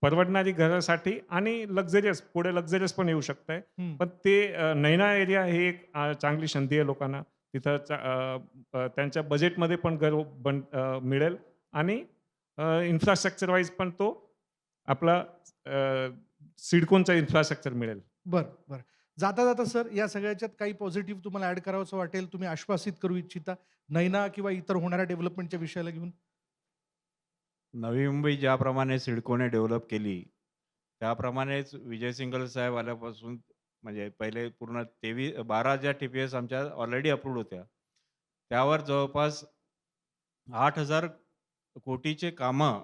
परवडणारी घरासाठी आणि लक्झरियस, पुढे लक्झरियस पण येऊ शकतंय. पण ते नैना एरिया हे एक चांगली संधी आहे लोकांना. तिथं त्यांच्या बजेटमध्ये पण घर मिळेल आणि इन्फ्रास्ट्रक्चर वाईज पण तो आपला सिडकोनचा इन्फ्रास्ट्रक्चर मिळेल. बरं, बरं. जाता जाता सर, या सगळ्याच्यात काही पॉझिटिव्ह तुम्हाला ऍड करावंसं वाटेल, तुम्ही आश्वासित करू इच्छिता नैना किंवा इतर होणाऱ्या डेव्हलपमेंटच्या विषयाला घेऊन? नवी मुंबई ज्याप्रमाणे सिडकोने डेव्हलप केली त्याप्रमाणेच विजय सिंगल साहेब आल्यापासून, म्हणजे पहिले पूर्ण 12 ज्या TPS आमच्या ऑलरेडी अप्रूव्ड होत्या, त्यावर जवळपास 8,000 कोटीचे कामं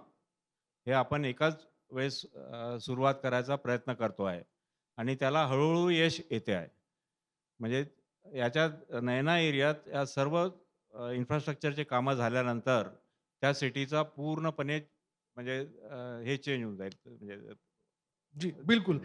हे आपण एकाच वेळेस सुरुवात करायचा प्रयत्न करतो आहे आणि त्याला हळूहळू यश येते आहे. म्हणजे याच्यात नैना एरियात या सर्व इन्फ्रास्ट्रक्चरचे कामं झाल्यानंतर त्या सिटीचा पूर्णपणे म्हणजे हे चेंज होऊन जाईल म्हणजे जी बिलकुल.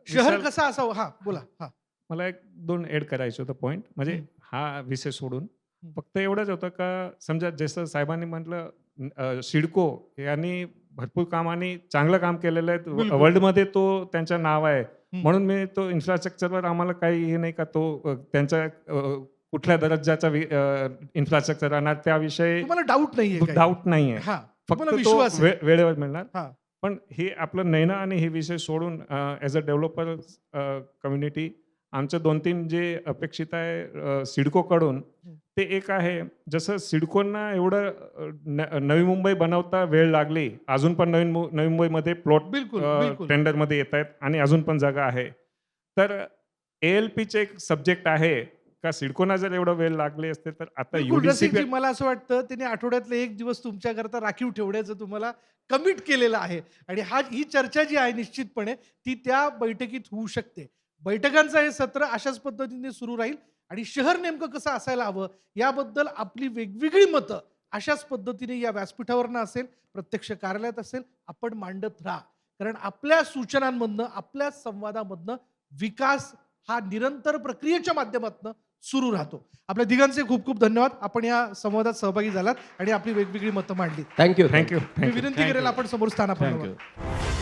शहर विशाल- कसं असावं? हा बोला. हा मला एक 2 ॲड करायचं होतं पॉईंट, म्हणजे हं. हा विषय सोडून हं. फक्त एवढंच होतं का समजा जसं साहेबांनी म्हटलं सिडको यांनी भरपूर काम आणि चांगलं काम केलेलं आहे बिलकुल. वर्ल्डमध्ये, तो त्यांचं नाव आहे. हं. म्हणून मी तो इन्फ्रास्ट्रक्चरवर आम्हाला काही हे नाही का तो त्यांचा कुठल्या दर्जाचा इन्फ्रास्ट्रक्चर राहणार त्याविषयी तुम्हाला डाऊट नाहीये काही? डाऊट नाही आहे. हा फक्त तुम्हाला तो विश्वास आहे. वेळेवर मिळणार. हा. पण हे आपलं नैना आणि हे विषय सोडून ॲज अ डेव्हलपर कम्युनिटी आमचं 2-3 जे अपेक्षित आहे सिडकोकडून, ते एक आहे जसं सिडकोंना एवढं नवी मुंबई बनवता वेळ लागली, अजून पण नवी मुंबईमध्ये प्लॉट बिलकुल बिलकुल. टेंडरमध्ये येत आहेत आणि अजून पण जागा आहे. तर ALPचे एक सब्जेक्ट आहे का सिडकोना जर एवढं वेळ लागले असते तर आता बिलकुल UDCP रसिकजी, मला असं वाटतं त्यांनी आठवड्यातले 1 दिवस तुमच्याकरता राखीव ठेवण्याचं तुम्हाला कमिट केलेलं आहे आणि ही चर्चा जी आहे निश्चितपणे ती त्या बैठकीत होऊ शकते. बैठकांचं हे सत्र अशाच पद्धतीने सुरू राहील आणि शहर नेमकं कसं असायला हवं याबद्दल आपली वेगवेगळी मतं अशाच पद्धतीने या व्यासपीठावरनं असेल, प्रत्यक्ष कार्यालयात असेल, आपण मांडत राहा. कारण आपल्या सूचनांमधनं, आपल्या संवादामधनं विकास हा निरंतर प्रक्रियेच्या माध्यमातून सुरू राहतो. आपल्या तिघांचे खूप खूप धन्यवाद. आपण या संवादात सहभागी झालात आणि आपली वेगवेगळी मतं मांडली. थँक्यू. थँक्यू. मी विनंती करेल आपण समोर स्थानापन्न व्हा. थँक्यू.